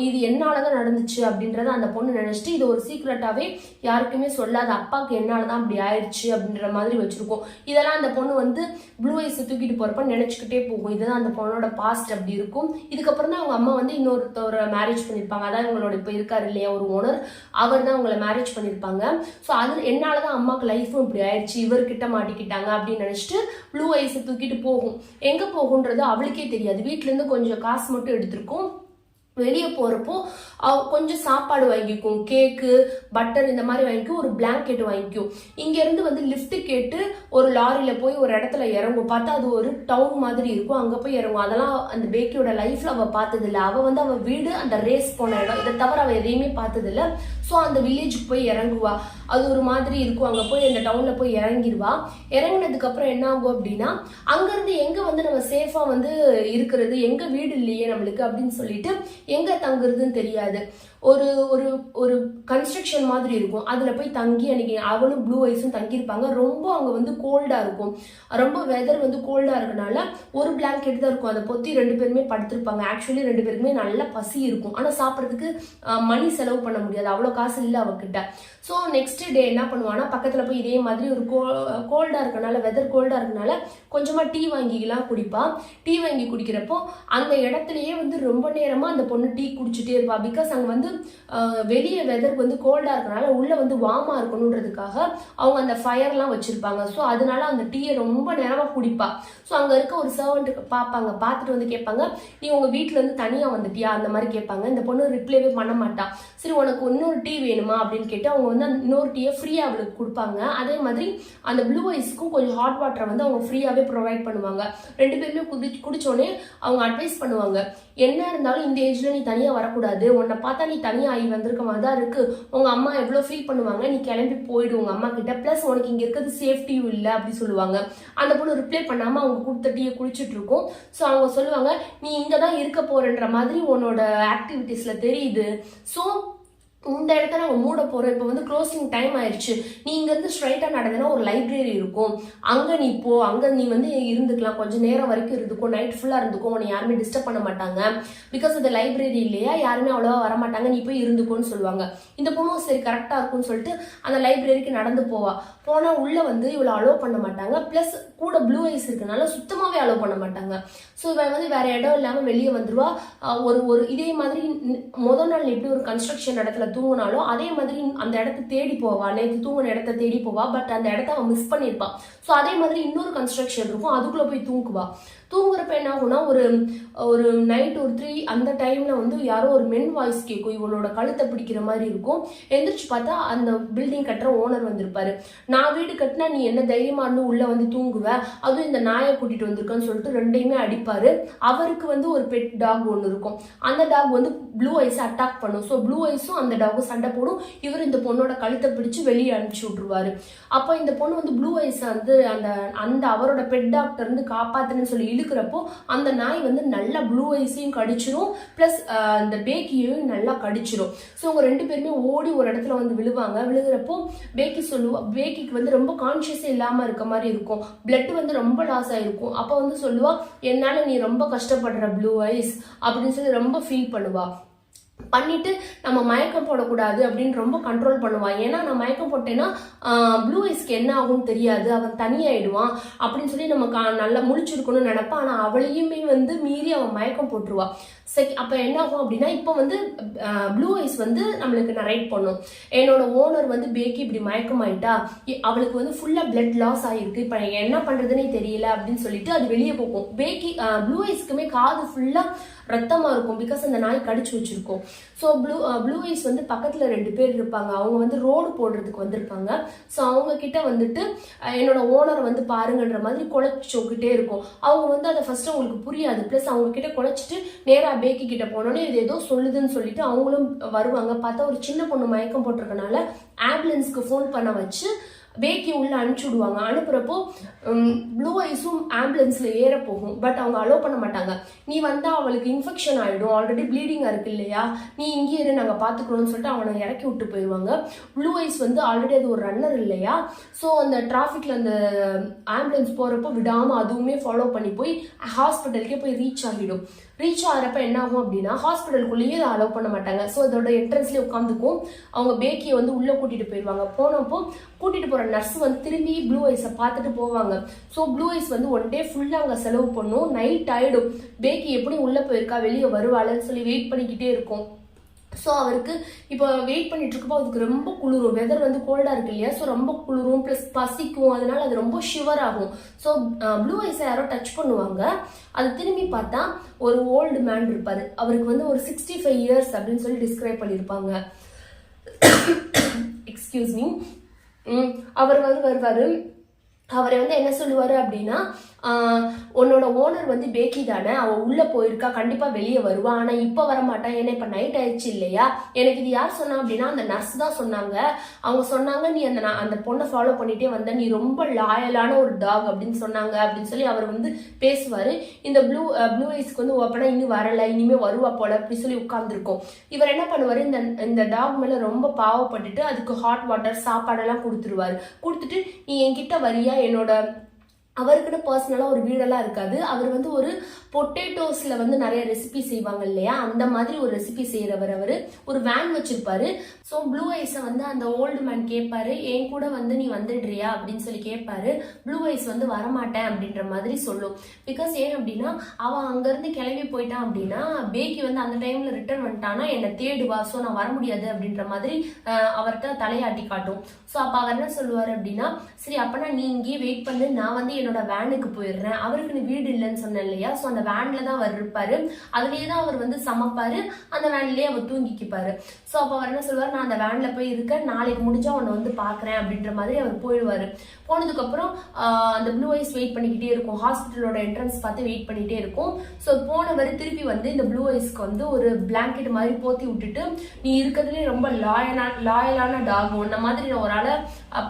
இது என்னாலதான் நடந்துச்சு அப்படின்றத அந்த பொண்ணு நினைச்சிட்டு இது ஒரு சீக்ரெட்டாவே யாருக்குமே சொல்லாத, அப்பாவுக்கு என்னாலதான் அப்படி ஆயிடுச்சு அப்படின்ற மாதிரி வச்சிருக்கோம். இதெல்லாம் அந்த பொண்ணு வந்து ப்ளூ ஐஸ் தூக்கிட்டு போறப்ப நினைச்சுக்கிட்டே போகும். இதுதான் அந்த பொண்ணோட பாஸ்ட் அப்படி இருக்கும். இதுக்கப்புறம் தான் அவங்க அம்மா வந்து இன்னொருத்தவரை மேரேஜ் பண்ணிருப்பாங்க. அதான் இவங்களோட இப்ப இருக்காரு இல்லையா ஒரு ஓனர், அவர் தான் உங்களை மேரேஜ் பண்ணிருப்பாங்க. ஸோ அது என்னாலதான் அம்மாவுக்கு லைஃபும் இப்படி ஆயிடுச்சு, இவர்கிட்ட மாட்டிக்கிட்டாங்க அப்படின்னு நினைச்சிட்டு ப்ளூ ஐஸ் தூக்கிட்டு போகும். எங்க போகுன்றது அவளுக்கே தெரியாது. வீட்டுல இருந்து கொஞ்சம் காசு மட்டும் எடுத்திருக்கும். வெளியே போறப்போ கொஞ்சம் சாப்பாடு வாங்கிக்கும், கேக்கு, பட்டர் இந்த மாதிரி வாங்கிக்கும், ஒரு பிளாங்கெட் வாங்கிக்கும். இங்க இருந்து வந்து லிஃப்ட் கேட்டு ஒரு லாரியில போய் ஒரு இடத்துல இறங்கும். பார்த்தா அது ஒரு டவுன் மாதிரி இருக்கும், அங்க போய் இறங்கும். அதெல்லாம் அந்த பேக்கியோட லைஃப்ல அவ பார்த்தது இல்லை. அவ வந்து அவ வீடு அந்த ரேஸ் போன இடம், இதை தவிர அவ எதையுமே பார்த்தது இல்லை. ஸோ அந்த வில்லேஜுக்கு போய் இறங்குவா. அது ஒரு மாதிரி இருக்கும். அங்க போய் அந்த டவுன்ல போய் இறங்கிடுவா. இறங்கினதுக்கு அப்புறம் என்ன ஆகும் அப்படின்னா, அங்கிருந்து எங்க வந்து நம்ம சேஃபா வந்து இருக்கிறது, எங்க வீடு இல்லையே நம்மளுக்கு அப்படின்னு சொல்லிட்டு எங்க தங்குறதுன்னு தெரியாது. ஒரு ஒரு ஒரு கன்ஸ்ட்ரக்ஷன் மாதிரி இருக்கும், அதுல போய் தங்கி அன்னைக்கு அவளும் ப்ளூ ஐஸும் தங்கியிருப்பாங்க. ரொம்ப அங்க வந்து கோல்டா இருக்கும், ரொம்ப வெதர் வந்து கோல்டா இருக்கனால ஒரு பிளாங்கெட் தான் இருக்கும், அதை பொத்தி 2 பேருமே படுத்திருப்பாங்க. ஆக்சுவலி 2 பேருக்குமே நல்ல பசி இருக்கும், ஆனா சாப்பிட்றதுக்கு மணி செலவு பண்ண முடியாது, அவ்வளோ காசு இல்லை அவகிட்ட. ஸோ நெக்ஸ்ட் டே என்ன பண்ணுவானா, பக்கத்துல போய் இதே மாதிரி ஒரு கோல்டா இருக்கனால, வெதர் கோல்டா இருக்கனால கொஞ்சமா டீ வாங்கிக்கலாம் குடிப்பா. டீ வாங்கி குடிக்கிறப்போ அந்த இடத்துலயே வந்து ரொம்ப நேரமா அந்த பொண்ணு டீ குடிச்சுட்டே இருப்பா. பிகாஸ் அங்க வந்து வெளியே வெதர் வந்து கோல்டா இருக்கனால உள்ள வந்து வார்மா இருக்கணும்ன்றதுக்காக அவங்க அந்த ஃபயர்லாம் வச்சிருப்பாங்க. ஸோ அதனால அந்த டீயை ரொம்ப நேரமா குடிப்பா. ஸோ அங்க இருக்க ஒரு சர்வெண்ட் பார்ப்பாங்க, பார்த்துட்டு வந்து கேட்பாங்க, நீ உங்க வீட்டுல இருந்து தனியா வந்துட்டியா அந்த மாதிரி கேட்பாங்க. இந்த பொண்ணு ரிப்ளைவே பண்ண மாட்டா. சரி உனக்கு இன்னொரு டீ வேணுமா அப்படின்னு கேட்டு அவங்க வந்து இன்னொரு டீயை ஃப்ரீயா அவளுக்கு கொடுப்பாங்க. அதே மாதிரி அந்த ப்ளூ ஐஸ்க்கும் கொஞ்சம் ஹாட் வாட்டரை வந்து அவங்க ஃப்ரீயாவே ப்ரொவைட் பண்ணுவாங்க. 2 பேருமே குடிச்சோடனே அவங்க அட்வைஸ் பண்ணுவாங்க, என்ன இருந்தாலும் இந்த ஏஜ்ல நீ தனியா வரக்கூடாது, உன்னை பார்த்தா நீ தனியா ஆகி வந்திருக்க மாதிரி தான் இருக்கு, உங்க அம்மா எவ்வளவு ஃபீல் பண்ணுவாங்க, நீ கிளம்பி போயிடு உங்க அம்மா கிட்ட, பிளஸ் உனக்கு இங்க இருக்கிறது சேஃப்டியும் இல்லை அப்படி சொல்லுவாங்க. அந்த பொண்ணு ரிப்ளை பண்ணாம அவங்க கொடுத்த டீயை குடிச்சிட்டு இருக்கும். ஸோ அவங்க சொல்லுவாங்க, நீ இங்கதான் இருக்க போறன்ற மாதிரி உன்னோட ஆக்டிவிட்டிஸ்ல தெரியுது, ஸோ இந்த இடத்துல நாங்கள் மூட போறோம், இப்போ வந்து க்ளோசிங் டைம் ஆயிடுச்சு, நீ இங்கேருந்து ஸ்ட்ரைட்டா நடந்தனா ஒரு லைப்ரரி இருக்கும், அங்கே நீ போ, அங்கே நீ வந்து இருந்துக்கலாம், கொஞ்சம் நேரம் வரைக்கும் இருந்துக்கும், நைட் ஃபுல்லாக இருந்துக்கும், உன்னை யாருமே டிஸ்டர்ப் பண்ண மாட்டாங்க, பிகாஸ் அது லைப்ரரி இல்லையா, யாருமே அவ்வளோவா வரமாட்டாங்க, நீ போய் இருந்துக்கோன்னு சொல்லுவாங்க. இந்த பொண்ணும் சரி கரெக்டாக இருக்கும்னு சொல்லிட்டு அந்த லைப்ரரிக்கு நடந்து போவா. போனால் உள்ளே வந்து இவ்வளோ அலோவ் பண்ண மாட்டாங்க, ப்ளஸ் கூட ப்ளூ ஐஸ் இருக்கனால சுத்தமாகவே அலோவ் பண்ண மாட்டாங்க. ஸோ இவன் வந்து வேற இடம் இல்லாமல் வெளியே வந்துருவா. ஒரு இதே மாதிரி முதல் நாள் எப்படி ஒரு கன்ஸ்ட்ரக்ஷன் இடத்துல தூங்கினாலும் அதே மாதிரி அந்த இடத்த தேடி போவா, நேற்று தூங்கின இடத்த தேடி போவா, பட் அந்த இடத்த அவன் மிஸ் பண்ணியிருப்பா. ஸோ அதே மாதிரி இன்னொரு கன்ஸ்ட்ரக்ஷன் இருக்கும், அதுக்குள்ள போய் தூங்குவா. தூங்குறப்ப என்ன ஆகும்னா, ஒரு நைட் ஒரு 3 அந்த டைம்ல வந்து யாரோ ஒரு மென் வாய்ஸ் கேட்கும், இவளோட கழுத்தை பிடிக்கிற மாதிரி இருக்கும். எந்திரிச்சு பார்த்தா அந்த பில்டிங் கட்டுற ஓனர் வந்திருப்பாரு. நான் வீடு கட்டினா நீ என்ன தைரியமா இருந்து உள்ள வந்து தூங்குவ, அதுவும் இந்த நாயை கூட்டிட்டு வந்திருக்கேன்னு சொல்லிட்டு 2யுமே அடிப்பாரு. அவருக்கு வந்து ஒரு பெட் டாக் ஒன்று இருக்கும், அந்த டாக் வந்து ப்ளூ ஐஸ் அட்டாக் பண்ணும். ஸோ ப்ளூ ஐஸும் அந்த டாகும் சண்டை போடும். இவர் இந்த பொண்ணோட கழுத்தை பிடிச்சு வெளியே அனுப்பிச்சு விட்டுருவாரு. அப்போ இந்த பொண்ணு வந்து ப்ளூ ஐஸ் வந்து அந்த அவரோட பெட் டாக்டர் இருந்து காப்பாத்துன்னு சொல்லி இழுக்கிறப்போ அந்த நாய் வந்து நல்லா ப்ளூ ஐஸையும் கடிச்சிரும், பிளஸ் அந்த பேக்கியையும் நல்லா கடிச்சிரும். ஸோ அவங்க 2 பேருமே ஓடி ஒரு இடத்துல வந்து விழுவாங்க. விழுகிறப்போ பேக்கிக்கு வந்து ரொம்ப கான்சியஸே இல்லாம இருக்க மாதிரி இருக்கும், பிளட் வந்து ரொம்ப லாஸ் ஆயிருக்கும். அப்போ வந்து சொல்லுவா, என்னால நீ ரொம்ப கஷ்டப்படுற ப்ளூ ஐஸ் அப்படின்னு சொல்லி ரொம்ப ஃபீல் பண்ணுவா. பண்ணிட்டு நம்ம மயக்கம் போடக்கூடாது அப்படின்னு ரொம்ப கண்ட்ரோல் பண்ணுவான். ஏன்னா நான் மயக்கம் போட்டேன்னா ப்ளூ ஐஸ்க்கு என்ன ஆகும்னு தெரியாது, அவன் தனியாயிடுவான் அப்படின்னு சொல்லி நம்ம நல்லா முழிச்சிருக்கணும்னு நினைப்பான். ஆனா அவளையுமே வந்து மீறி அவன் மயக்கம் போட்டுருவா. சரி, அப்ப என்ன ஆகும் அப்படின்னா, இப்போ வந்து ப்ளூ ஐஸ் வந்து நம்மளுக்கு நரேட் பண்ணும், என்னோட ஓனர் வந்து பேக்கி இப்படி மயக்கமாயிட்டா, அவளுக்கு வந்து ஃபுல்லா பிளட் லாஸ் ஆயிருக்கு, இப்ப என்ன பண்றதுன்னே தெரியல அப்படின்னு சொல்லிட்டு அது வெளியே போகும். பேக்கி ப்ளூ ஐஸ்க்குமே காது ஃபுல்லா ரத்தமா இருக்கும், பிகாஸ் அந்த நாய் கடிச்சு வச்சிருக்கோம். ஸோ ப்ளூ ஐஸ் வந்து பக்கத்துல 2 பேர் இருப்பாங்க, அவங்க வந்து ரோடு போடுறதுக்கு வந்திருப்பாங்க. ஸோ அவங்க கிட்ட வந்துட்டு என்னோட ஓனரை வந்து பாருங்கன்ற மாதிரி குலைச்சோக்கிட்டே இருக்கும். அவங்க வந்து அதை ஃபர்ஸ்ட் அவங்களுக்கு புரியாது, பிளஸ் அவங்க கிட்ட குலைச்சிட்டு நேரா பேக்கி கிட்ட போனோன்னே இது ஏதோ சொல்லுதுன்னு சொல்லிட்டு அவங்களும் வருவாங்க. பார்த்தா ஒரு சின்ன பொண்ணு மயக்கம் போட்டிருக்கனால ஆம்புலன்ஸ்க்கு ஃபோன் பண்ண வச்சு பேக்கி உள்ள அனுப்பிச்சு விடுவாங்க. அனுப்புறப்போ ப்ளூ ஐஸும் ஆம்புலன்ஸ்ல ஏற போகும். பட் அவங்க அலோவ் பண்ண மாட்டாங்க. நீ வந்தா அவளுக்கு இன்ஃபெக்ஷன் ஆயிடும், ஆல்ரெடி ப்ளீடிங்கா இருக்கு இல்லையா, நீ இங்கே இரு நாங்க பாத்துக்கணும்னு சொல்லிட்டு அவனை இறக்கி விட்டு போயிடுவாங்க. ப்ளூ ஐஸ் வந்து ஆல்ரெடி அது ஒரு ரன்னர் இல்லையா, ஸோ அந்த டிராஃபிக்ல அந்த ஆம்புலன்ஸ் போறப்போ விடாம அதுவுமே ஃபாலோ பண்ணி போய் ஹாஸ்பிட்டலுக்கே போய் ரீச் ஆகிடும். ரீச் ஆகிறப்ப என்ன ஆகும் அப்படின்னா ஹாஸ்பிட்டலுக்குள்ளேயே அதை அலோவ் பண்ண மாட்டாங்க. ஸோ அதோட என்ட்ரன்ஸ்லேயே உட்காந்துக்கும். அவங்க பேக்கியை வந்து உள்ளே கூட்டிட்டு போயிடுவாங்க. போனப்போ கூட்டிட்டு போற நர்ஸ் வந்து திரும்பி ப்ளூ ஐஸை பார்த்துட்டு போவாங்க. ஸோ ப்ளூ ஐஸ் வந்து ஒன் டே ஃபுல்லாக அங்கே செலவு பண்ணும். நைட் ஆயிடும். பேக்கி எப்படி உள்ளே போயிருக்கா வெளியே வருவாள்னு சொல்லி வெயிட் பண்ணிக்கிட்டே இருக்கும். ஸோ அவருக்கு இப்போ வெயிட் பண்ணிட்டு இருக்கப்போ அதுக்கு ரொம்ப குளிரும். வெதர் வந்து கோல்டா இருக்கு இல்லையா, ஸோ ரொம்ப குளிரும், ப்ளஸ் பசிக்கும். அதனால அது ரொம்ப ஷிவர் ஆகும். ஸோ ப்ளூ ஐஸை யாரோ டச் பண்ணுவாங்க. அது திரும்பி பார்த்தா ஒரு ஓல்டு மேன் இருப்பாரு. அவருக்கு வந்து ஒரு 65 இயர்ஸ் அப்படின்னு சொல்லி டிஸ்கிரைப் பண்ணியிருப்பாங்க. Excuse me. அவர் வந்து வருவாரு. அவரை வந்து என்ன சொல்லுவாரு அப்படின்னா, உன்னோட ஓனர் வந்து பேக்கி தானே, அவ உள்ள போயிருக்கா, கண்டிப்பா வெளியே வருவா, ஆனா இப்ப வரமாட்டான், ஏன்னா இப்ப நைட் ஆயிடுச்சு இல்லையா. எனக்கு இது யார் சொன்னா அப்படின்னா அந்த நர்ஸ் தான் சொன்னாங்க. அவங்க சொன்னாங்க நீ அந்த பொண்ணை ஃபாலோ பண்ணிட்டே வந்த, நீ ரொம்ப லாயலான ஒரு டாக் அப்படின்னு சொன்னாங்க அப்படின்னு சொல்லி அவர் வந்து பேசுவாரு. இந்த ப்ளூ ஐஸ்க்கு வந்து அப்படின்னா இன்னும் வரல, இனிமே வருவா போல அப்படி சொல்லி உட்கார்ந்துருக்கோம். இவர் என்ன பண்ணுவாரு, இந்த டாக் மேல ரொம்ப பாவப்பட்டுட்டு அதுக்கு ஹாட் வாட்டர் சாப்பாடெல்லாம் கொடுத்துருவாரு. கொடுத்துட்டு நீ என்கிட்ட வரியா, என்னோட அவருக்குன்னு பர்சனலாக ஒரு வீடெல்லாம் இருக்காது. அவர் வந்து ஒரு பொட்டேட்டோஸ்ல வந்து நிறைய ரெசிபி செய்வாங்க இல்லையா, அந்த மாதிரி ஒரு ரெசிபி செய்யறவர். அவர் ஒரு வேன் வச்சிருப்பாரு. ஸோ ப்ளூ ஐஸை வந்து அந்த ஓல்டு மேன் கேட்பாரு, என் கூட வந்து நீ வந்துடுறியா அப்படின்னு சொல்லி கேட்பாரு. ப்ளூ ஐஸ் வந்து வரமாட்டேன் அப்படின்ற மாதிரி சொல்லும். பிகாஸ் ஏன் அப்படின்னா அவன் அங்கேருந்து கிளம்பி போயிட்டான் அப்படின்னா பேக்கி வந்து அந்த டைம்ல ரிட்டர்ன் வந்துட்டானா என்னை தேடுவா, ஸோ நான் வர முடியாது அப்படின்ற மாதிரி அவர்கிட்ட தலையாட்டி காட்டும். ஸோ அப்போ அவர் என்ன சொல்லுவார் அப்படின்னா, சரி அப்பனா நீ இங்கேயே வெயிட் பண்ணு, நான் வந்து என்னோட வேனுக்கு போயிடுறேன். அவருக்கு நீ வீடு இல்லைன்னு சொன்னேன் இல்லையா, ஸோ அந்த வேன்ல தான் அவர் இருப்பாரு. அதுலேயே தான் அவர் வந்து சமைப்பாரு, அந்த வேன்லயே அவர் தூங்கிக்கிப்பாரு. ஸோ அப்போ அவர் என்ன சொல்லுவார், நான் அந்த வேன்ல போய் இருக்கேன், நாளைக்கு முடிஞ்சா உன்னை வந்து பாக்குறேன் அப்படின்ற மாதிரி அவர் போயிடுவாரு. போனதுக்கு அப்புறம் அந்த ப்ளூ ஐஸ் வெயிட் பண்ணிக்கிட்டே இருக்கும். ஹாஸ்பிட்டலோட என்ட்ரன்ஸ் பார்த்து வெயிட் பண்ணிட்டே இருக்கும். ஸோ போனவர் திருப்பி வந்து இந்த ப்ளூ ஐஸ்க்கு வந்து ஒரு பிளாங்கெட் மாதிரி போத்தி விட்டுட்டு, நீ இருக்கிறதுலே ரொம்ப லாயலான டாக், உன்ன மாதிரி நான் ஒரு ஆளை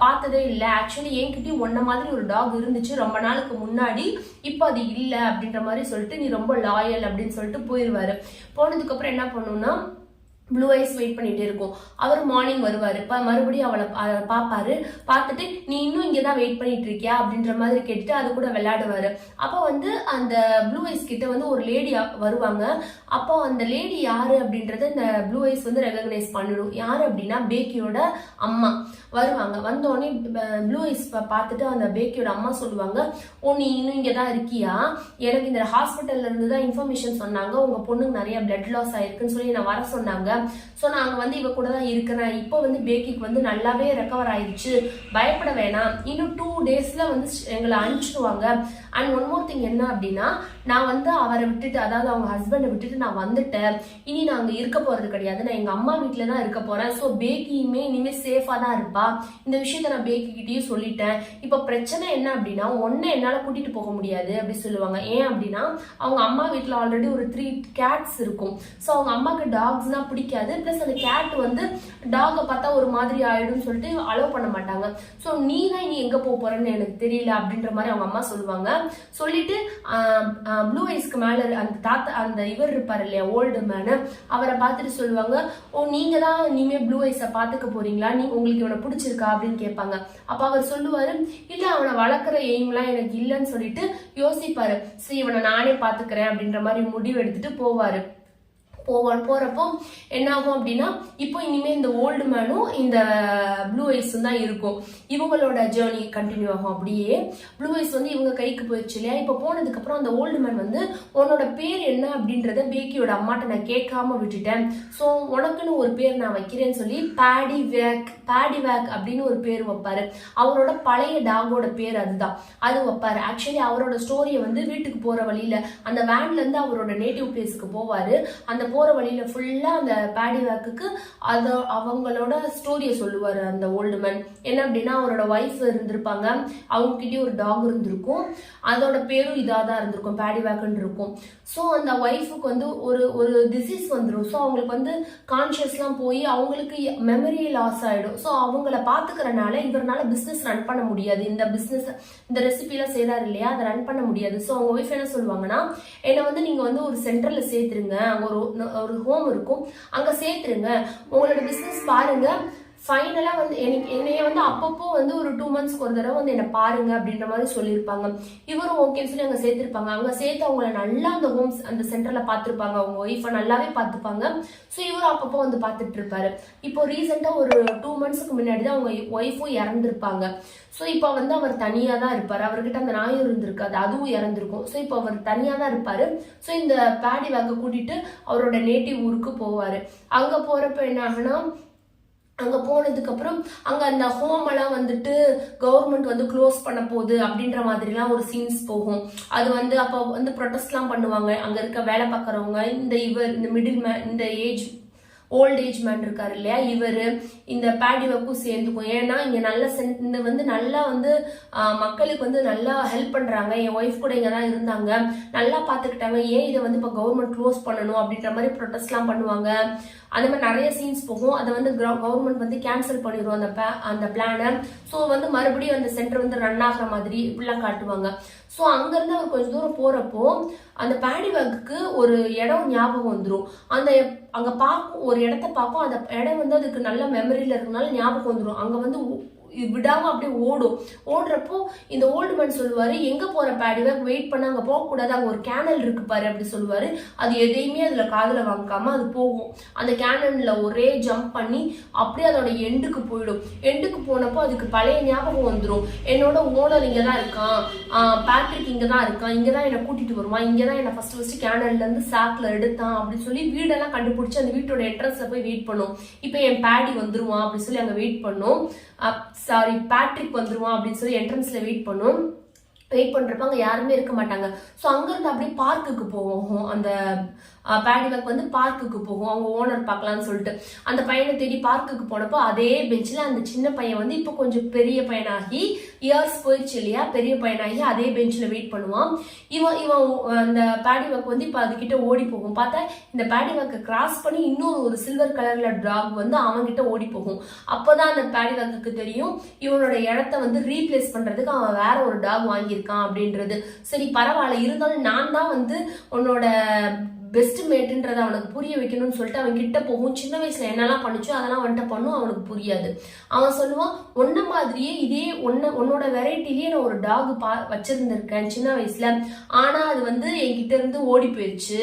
பார்த்ததே இல்லை, ஆக்சுவலி என்கிட்டயும் உன்ன மாதிரி ஒரு டாக் இருந்துச்சு ரொம்ப நாளுக்கு முன்னாடி, இப்போ அது இல்லை அப்படின்ற மாதிரி சொல்லிட்டு நீ ரொம்ப லாயல் அப்படின்னு சொல்லிட்டு போயிடுவாரு. போனதுக்கு அப்புறம் என்ன பண்ணுன்னா ப்ளூ ஐஸ் வெயிட் பண்ணிட்டே இருக்கும். அவர் மார்னிங் வருவாரு. இப்போ மறுபடியும் அவளை பார்ப்பாரு. பார்த்துட்டு நீ இன்னும் இங்கே தான் வெயிட் பண்ணிட்டு இருக்கியா அப்படின்ற மாதிரி கேட்டுட்டு அது கூட விளையாடுவாரு. அப்போ வந்து அந்த ப்ளூ ஐஸ் கிட்ட வந்து ஒரு லேடி வருவாங்க. அப்போ அந்த லேடி யாரு அப்படின்றத இந்த ப்ளூ ஐஸ் வந்து ரெகக்னைஸ் பண்ணிடும். யாரு அப்படின்னா பேக்கியோட அம்மா வருவாங்க. வந்தோடனே ப்ளூ ஐஸ் பார்த்துட்டு அந்த பேக்கியோட அம்மா சொல்லுவாங்க, ஓ நீ இன்னும் இங்கே தான் இருக்கியா, எனக்கு இந்த ஹாஸ்பிட்டல்ல இருந்து தான் இன்ஃபர்மேஷன் சொன்னாங்க, உங்க பொண்ணுக்கு நிறைய பிளட் லாஸ் ஆயிருக்குன்னு சொல்லி நான் வர சொன்னாங்க. ஸோ நாங்க வந்து இவ கூட தான் இருக்கிறேன். இப்போ வந்து பேக்கிக்கு வந்து நல்லாவே ரெக்கவர் ஆயிடுச்சு, பயப்பட வேணாம், இன்னும் 2 daysல வந்து எங்களை அனுப்பிச்சிடுவாங்க. அண்ட் ஒன் மோர் திங் என்ன அப்படின்னா, நான் வந்து அவரை விட்டுட்டு, அதாவது அவங்க ஹஸ்பண்டை விட்டுட்டு நான் வந்துட்டேன், இனி நான் அங்கே இருக்க போறது கிடையாது, நான் எங்க அம்மா வீட்டுல தான் இருக்க போறேன். ஸோ பேக்கியுமே இனிமே சேஃபா தான் இருப்பா. இந்த விஷயத்த நான் பேக்கி கிட்டேயும் சொல்லிட்டேன். இப்போ பிரச்சனை என்ன அப்படின்னா, ஒன்னு என்னால கூட்டிட்டு போக முடியாது அப்படி சொல்லுவாங்க. ஏன் அப்படின்னா அவங்க அம்மா வீட்டுல ஆல்ரெடி ஒரு 3 cats இருக்கும். ஸோ அவங்க அம்மாக்கு டாக்ஸ்னா பிடிக்காது. பிளஸ் அந்த கேட் வந்து டாகை பார்த்தா ஒரு மாதிரி ஆயிடும் சொல்லிட்டு அலோவ் பண்ண மாட்டாங்க. ஸோ நீ தான் இனி எங்க போறன்னு எனக்கு தெரியல அப்படின்ற மாதிரி அவங்க அம்மா சொல்லுவாங்க. சொல்லிட்டு ப்ளூ ஐஸ்க்கு மேல அந்த தாத்தா, அந்த இவர் இருப்பாரு இல்லையா ஓல்டு மேனு, அவரை பார்த்துட்டு சொல்லுவாங்க, ஓ நீங்க தான் இனிமே ப்ளூ ஐஸை பாத்துக்க போறீங்களா, நீ உங்களுக்கு இவனை பிடிச்சிருக்கா அப்படின்னு கேட்பாங்க. அப்ப அவர் சொல்லுவாரு, இல்ல அவனை வளர்க்குற எய்ம்லாம் எனக்கு இல்லைன்னு சொல்லிட்டு யோசிப்பாரு. சரி இவனை நானே பாத்துக்கிறேன் அப்படின்ற மாதிரி முடிவு எடுத்துட்டு போவாரு. போறப்போ என்ன ஆகும் அப்படின்னா, இப்போ இனிமே இந்த ஓல்டு மேனும் இந்த ப்ளூ ஐஸும் தான் இருக்கும். இவங்களோட ஜேர்னி கண்டினியூ ஆகும். அப்படியே ப்ளூ ஐஸ் வந்து இவங்க கைக்கு போயிடுச்சு இல்லையா. இப்போ போனதுக்கு அப்புறம் அந்த ஓல்டு மேன் வந்து, உன்னோட பேர் என்ன அப்படின்றத பேக்கியோட அம்மாட்ட நான் கேட்காம விட்டுட்டேன், ஸோ உனக்குன்னு ஒரு பேர் நான் வைக்கிறேன்னு சொல்லி பேடி வேக் அப்படின்னு ஒரு பேர் வைப்பாரு. அவரோட பழைய டாகோட பேர் அதுதான், அது வைப்பாரு. ஆக்சுவலி அவரோட ஸ்டோரியை வந்து வீட்டுக்கு போற வழியில அந்த வேன்ல இருந்து அவரோட நேட்டிவ் பிளேஸ்க்கு போவாரு. அந்த போற வழியில ஃபுல்லா அந்த பேடி வாக்குக்கு அவங்களோட ஸ்டோரியை சொல்லுவாரு அந்த ஓல்டு மேன். என்ன அப்படின்னா அவரோட ஒய்ஃப் இருந்திருப்பாங்க, அவங்க கிட்டே ஒரு டாக் இருந்திருக்கும், அதோட பேரும் இதாக தான் இருந்திருக்கும், பேடி வாக்குன்னு இருக்கும். ஸோ அந்த ஒய்ஃபுக்கு வந்து ஒரு டிசீஸ் வந்துடும். ஸோ அவங்களுக்கு வந்து கான்ஷியஸ்லாம் போய் அவங்களுக்கு மெமரி லாஸ் ஆகிடும். ஸோ அவங்கள பார்த்துக்கிறனால இவரால் பிஸ்னஸ் ரன் பண்ண முடியாது. இந்த ரெசிபிலாம் செய்கிறாரு இல்லையா, அதை ரன் பண்ண முடியாது. ஸோ அவங்க ஒய்ஃப் என்ன சொல்லுவாங்கன்னா, என்னை வந்து நீங்கள் வந்து ஒரு சென்டரில் சேர்த்துருங்க, அங்கே ஒரு ஹோம் இருக்கும், அங்கே சேர்த்துருங்க, உங்களோட பிஸ்னஸ் பாருங்க, ஃபைனலா வந்து என்னைய வந்து அப்பப்போ வந்து ஒரு 2 monthsக்கு ஒரு தடவை வந்து என்ன பாருங்க அப்படின்ற மாதிரி சொல்லியிருப்பாங்க. இவரும் ஓகேன்னு சொல்லி அங்க சேர்த்திருப்பாங்க. அங்க சேர்த்து அவங்கள நல்லா அந்த ஹோம்ஸ் அந்த சென்டர்ல பார்த்துருப்பாங்க, அவங்க ஒய்ஃபை நல்லாவே பார்த்துப்பாங்க. ஸோ இவரும் அப்பப்போ வந்து பார்த்துட்டு இருப்பாரு. இப்போ ரீசெண்டா ஒரு 2 monthsக்கு முன்னாடி தான் அவங்க ஒய்ஃபும் இறந்துருப்பாங்க. ஸோ இப்போ வந்து அவர் தனியா தான் இருப்பாரு. அவர்கிட்ட அந்த நாயும் இருந்திருக்காது, அதுவும் இறந்திருக்கும். ஸோ இப்போ அவர் தனியா தான் இருப்பாரு. ஸோ இந்த பேடி வாக்க கூட்டிட்டு அவரோட நேட்டிவ் ஊருக்கு போவாரு. அங்க போறப்ப என்ன ஆகுனா, அங்க போனதுக்கு அப்புறம் அங்க அந்த ஹோம் எல்லாம் வந்துட்டு கவர்மெண்ட் வந்து க்ளோஸ் பண்ண போகுது அப்படின்ற மாதிரி எல்லாம் ஒரு சீன்ஸ் போகும். அது வந்து அப்ப வந்து ப்ரொடெஸ்ட் எல்லாம் பண்ணுவாங்க அங்க இருக்க வேலை பார்க்கறவங்க. இந்த மிடில் மேன், இந்த ஓல்ட் ஏஜ் மேன் இருக்காரு இல்லையா, இவரு இந்த பேடி வாக்கும் சேர்ந்துக்கும். ஏன்னா இங்க நல்லா வந்து மக்களுக்கு வந்து நல்லா ஹெல்ப் பண்றாங்க, என் ஒய்ஃப் கூட இங்க தான் இருந்தாங்க, நல்லா பாத்துக்கிட்டாங்க, ஏன் இதை வந்து இப்ப கவர்மெண்ட் க்ளோஸ் பண்ணணும் அப்படின்ற மாதிரி ப்ரொடெஸ்ட் எல்லாம் பண்ணுவாங்க. அந்த மாதிரி நிறைய சீன்ஸ் போகும். அதை வந்து கவர்மெண்ட் வந்து கேன்சல் பண்ணிடும் அந்த பிளானை. ஸோ வந்து மறுபடியும் அந்த சென்டர் வந்து ரன் ஆகிற மாதிரி இப்படிலாம் காட்டுவாங்க. ஸோ அங்கிருந்து அவர் கொஞ்சம் தூரம் போறப்போ அந்த பேடி வாக்குக்கு ஒரு இடம் ஞாபகம் வந்துடும். அங்க பார்க்கும், ஒரு இடத்த பார்க்கும், அந்த இடம் வந்து அதுக்கு நல்ல மெமரியில இருக்கனால ஞாபகம் வந்துடும். அங்க வந்து விடாம அப்படியே ஓடுறப்போ இந்த ஓல்டு மேன் சொல்லுவாரு, எங்க போற பேடி வாக், வெயிட் பண்ண, அங்க போக கூடாது, அங்க ஒரு கேனல் இருக்கு பாரு அப்படி சொல்லுவாரு. அது எதையுமே அதுல காதுல வாங்காம அது போகும். அந்த கேனல்ல ஒரே ஜம்ப் பண்ணி அப்படியே அதோட எண்டுக்கு போயிடும். எண்டுக்கு போனப்போ அதுக்கு பழைய ஞாபகம் வந்துடும். என்னோட ஓனர் இங்கதான் இருக்கான், பேட்ரிக் இங்கதான் இருக்கான், இங்கதான் என்னை கூட்டிட்டு வருவான், இங்கதான் என்ன ஃபர்ஸ்ட் கேனல்ல இருந்து சாக்ல எடுத்தான் அப்படின்னு சொல்லி வீடெல்லாம் கண்டுபிடிச்சு அந்த வீட்டோட என்ட்ரன்ஸ்ல போய் வெயிட் பண்ணும். இப்ப என் பேடி வந்துருவான் அப்படின்னு சொல்லி அங்க வெயிட் பண்ணும். பேட்ரிக் வந்துருவான் அப்படின்னு சொல்லி என்ட்ரன்ஸ்ல வெயிட் பண்றப்ப அங்க யாருமே இருக்க மாட்டாங்க. ஸோ அங்கிருந்து அப்படியே பார்க்குக்கு போவோம். அந்த பேடி வாக் வந்து பார்க்குக்கு போகும், அவங்க ஓனர் பார்க்கலாம்னு சொல்லிட்டு. அந்த பையனை தேடி பார்க்குக்கு போனப்போ அதே பெஞ்சில் அந்த சின்ன பையன் வந்து இப்போ கொஞ்சம் பெரிய பையனாகி, இயர்ஸ் போயிடுச்சு இல்லையா, பெரிய பையனாகி அதே பெஞ்சில் வெயிட் பண்ணுவான். இவன் அந்த பேடி வாக் வந்து இப்போ அதுகிட்ட ஓடி போகும். பார்த்தா இந்த பேடி வாக்கை கிராஸ் பண்ணி இன்னொரு சில்வர் கலர்ல டாக் வந்து அவன்கிட்ட ஓடி போகும். அப்போதான் அந்த பேடி வாக்குக்கு தெரியும் இவனோட இடத்த வந்து ரீப்ளேஸ் பண்றதுக்கு அவன் வேற ஒரு டாக் வாங்கியிருக்கான் அப்படின்றது. சரி பரவாயில்ல, இருந்தாலும் நான் தான் வந்து உன்னோட பெஸ்ட் மேட்டுன்றதை அவனுக்கு புரிய வைக்கணும்னு சொல்லிட்டு அவன் கிட்ட போகும். சின்ன வயசுல என்னெல்லாம் பண்ணிச்சோ அதெல்லாம் வந்துட்டு பண்ணும், அவனுக்கு புரியாது. அவன் சொல்லுவான், ஒன்ன மாதிரியே இதே உன்னோட வெரைட்டிலேயே நான் ஒரு டாக் வச்சிருந்திருக்கேன் சின்ன வயசுல, ஆனா அது வந்து என்கிட்ட இருந்து ஓடி போயிடுச்சு,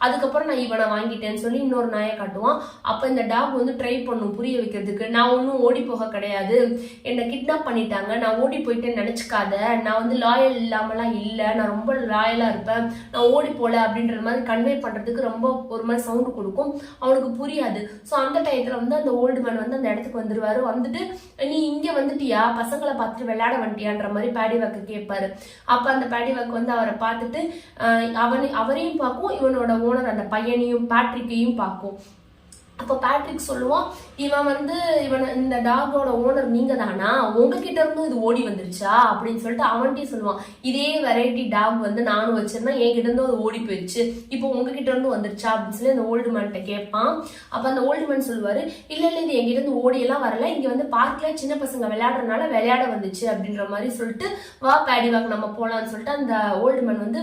அதுக்கப்புறம் நான் இவனை வாங்கிட்டேன்னு சொல்லி இன்னொரு நாயை காட்டுவான். அப்ப இந்த டாக் வந்து ட்ரை பண்ணும் புரிய வைக்கிறதுக்கு, நான் ஒன்னும் ஓடி போக கிடையாது, என்னை கிட்னாப் பண்ணிட்டாங்க, நான் ஓடி போயிட்டேன்னு நினைச்சுக்காத, நான் வந்து லாயல் இல்லாமலாம் இல்லை, நான் ரொம்ப லாயலா இருப்பேன், நான் ஓடி போல அப்படின்ற மாதிரி கன்வே பண்றதுக்கு ரொம்ப ஒரு மாதிரி சவுண்ட் கொடுக்கும். அவனுக்கு புரியாது. சோ அந்த டயத்துல வந்து அந்த ஓல்டு மேன் வந்து அந்த இடத்துக்கு வந்துருவாரு. வந்துட்டு நீ இங்க வந்துட்டியா, பசங்களை பார்த்துட்டு விளையாட வந்துட்டியான்ற மாதிரி பேடி வாக்கு கேட்பாரு. அப்ப அந்த பேடி வாக்கு வந்து அவரை பார்த்துட்டு அவரையும் பார்க்கும், இவனோட ஓனர் அந்த பையனையும் பேட்ரிக்கையும் பார்க்கும். அப்போ பேட்ரிக் சொல்லுவான், இந்த டாகோட ஓனர் நீங்க தானா, உங்ககிட்ட இருந்தும் இது ஓடி வந்துருச்சா அப்படின்னு சொல்லிட்டு அவன்கிட்டயும் சொல்லுவான், இதே வெரைட்டி டாக் வந்து நானும் வச்சிருந்தேன், என்கிட்ட இருந்தும் அது ஓடி போயிடுச்சு, இப்போ உங்ககிட்ட இருந்து வந்துருச்சா அப்படின்னு சொல்லி அந்த ஓல்டு மேன்கிட்ட கேட்பான். அப்ப அந்த ஓல்டு மேன் சொல்லுவாரு, இல்ல இது என்கிட்ட இருந்து ஓடி எல்லாம் வரல, இங்க வந்து பார்க்ல சின்ன பசங்க விளையாடுறதுனால விளையாட வந்துச்சு அப்படின்ற மாதிரி சொல்லிட்டு, வா பேடி வாக் நம்ம போலான்னு சொல்லிட்டு அந்த ஓல்டு மேன் வந்து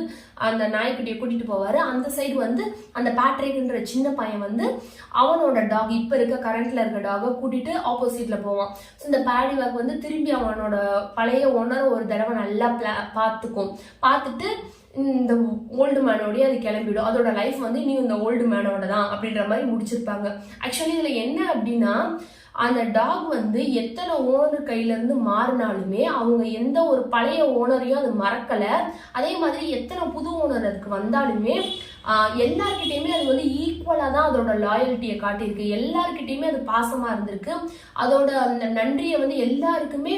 அந்த நாய்க்குட்டியை கூட்டிட்டு போவாரு. அந்த சைடு வந்து அந்த பேட்ரிக்ன்ற சின்ன பையன் வந்து அவனோட டாக், இப்ப இருக்க கரண்ட்ல இருக்க டாக கூட்டிட்டு ஆப்போசிட்ல போவான். ஸோ இந்த பேடி வாக் வந்து திரும்பி அவனோட பழைய ஓனர் ஒரு தடவை நல்லா பார்த்துட்டு இந்த ஓல்டு மேனோடய அது கிளம்பிடும். அதோட லைஃப் வந்து இனி இந்த ஓல்டு மேனோட தான் அப்படின்ற மாதிரி முடிச்சிருப்பாங்க. ஆக்சுவலி இதுல என்ன அப்படின்னா, அந்த டாக் வந்து எத்தனை ஓனர் கையில இருந்து மாறினாலுமே அவங்க எந்த ஒரு பழைய ஓனரையும் அது மறக்கல. அதே மாதிரி எத்தனை புது ஓனர் அதுக்கு வந்தாலுமே எல்லார்கிட்டயுமே அது வந்து ஈக்குவலா தான் அதோட லாயல்ட்டியை காட்டியிருக்கு. எல்லார்கிட்டயுமே அது பாசமா இருந்திருக்கு. அதோட அந்த நன்றியை வந்து எல்லாருக்குமே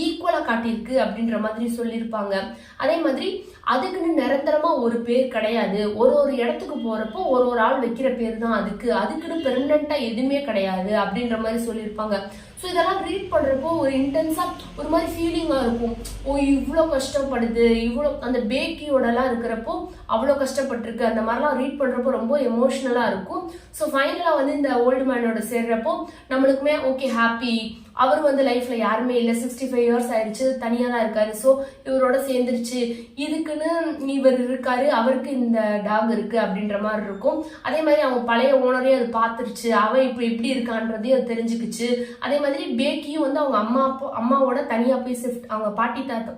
ஈக்குவலா காட்டியிருக்கு அப்படின்ற மாதிரி சொல்லியிருப்பாங்க. அதே மாதிரி அதுக்குன்னு நிரந்தரமா ஒரு பேர் கிடையாது. ஒரு இடத்துக்கு போறப்போ ஒரு ஆள் வைக்கிற பேர் தான் அதுக்குன்னு பெர்மனண்டா எதுவுமே கிடையாது அப்படின்ற மாதிரி சொல்லியிருப்பாங்க. ஸோ இதெல்லாம் ரீட் பண்றப்போ ஒரு இன்டென்ஸா ஒரு மாதிரி ஃபீலிங்கா இருக்கும். ஓ இவ்வளோ கஷ்டப்படுது, இவ்வளோ அந்த பேக்கியோடலாம் இருக்கிறப்போ அவ்வளோ கஷ்டப்பட்டிருக்கு, அந்த மாதிரிலாம் ரீட் பண்றப்போ ரொம்ப எமோஷனலா இருக்கும். ஸோ ஃபைனலா வந்து இந்த ஓல்டு மேனோட சேர்றப்போ நம்மளுக்குமே ஓகே ஹாப்பி. அவர் வந்து லைஃப்ல யாருமே இல்லை, 65 இயர்ஸ் ஆயிடுச்சு, தனியா தான் இருக்காரு. ஸோ இவரோட சேர்ந்துருச்சு, இதுக்குன்னு இவர் இருக்காரு, அவருக்கு இந்த டாக் இருக்கு அப்படின்ற மாதிரி இருக்கும். அதே மாதிரி அவங்க பழைய ஓனரையும் அது பார்த்துருச்சு, அவன் இப்போ எப்படி இருக்கான்றதையும் அது தெரிஞ்சுக்குச்சு. அதே மாதிரி பேக்கியும் வந்து அவங்க அம்மாவோட தனியா போய் ஷிஃப்ட், அவங்க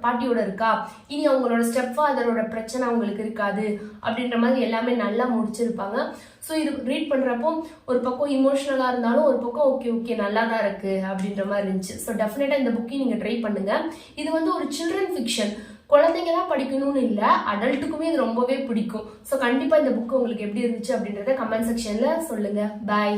பாட்டியோட இருக்கா, இனி அவங்களோட ஸ்டெப் ஃபாதரோட பிரச்சனை அவங்களுக்கு இருக்காது அப்படின்ற மாதிரி எல்லாமே நல்லா முடிச்சிருப்பாங்க. ஸோ இது ரீட் பண்றப்போ ஒரு பக்கம் இமோஷனலா இருந்தாலும் ஒரு பக்கம் ஓகே நல்லா தான் இருக்கு அப்படின்ற மாதிரி இருந்துச்சு. ஸோ டெஃபினட்டா இந்த புக்கை நீங்க ட்ரை பண்ணுங்க. இது வந்து ஒரு சில்ட்ரன் ஃபிக்ஷன், குழந்தைங்க தான் படிக்கணும்னு இல்லை, அடல்ட்டுக்குமே இது ரொம்பவே பிடிக்கும். ஸோ கண்டிப்பா இந்த புக் உங்களுக்கு எப்படி இருந்துச்சு அப்படின்றத கமெண்ட் செக்ஷன்ல சொல்லுங்க. பாய்.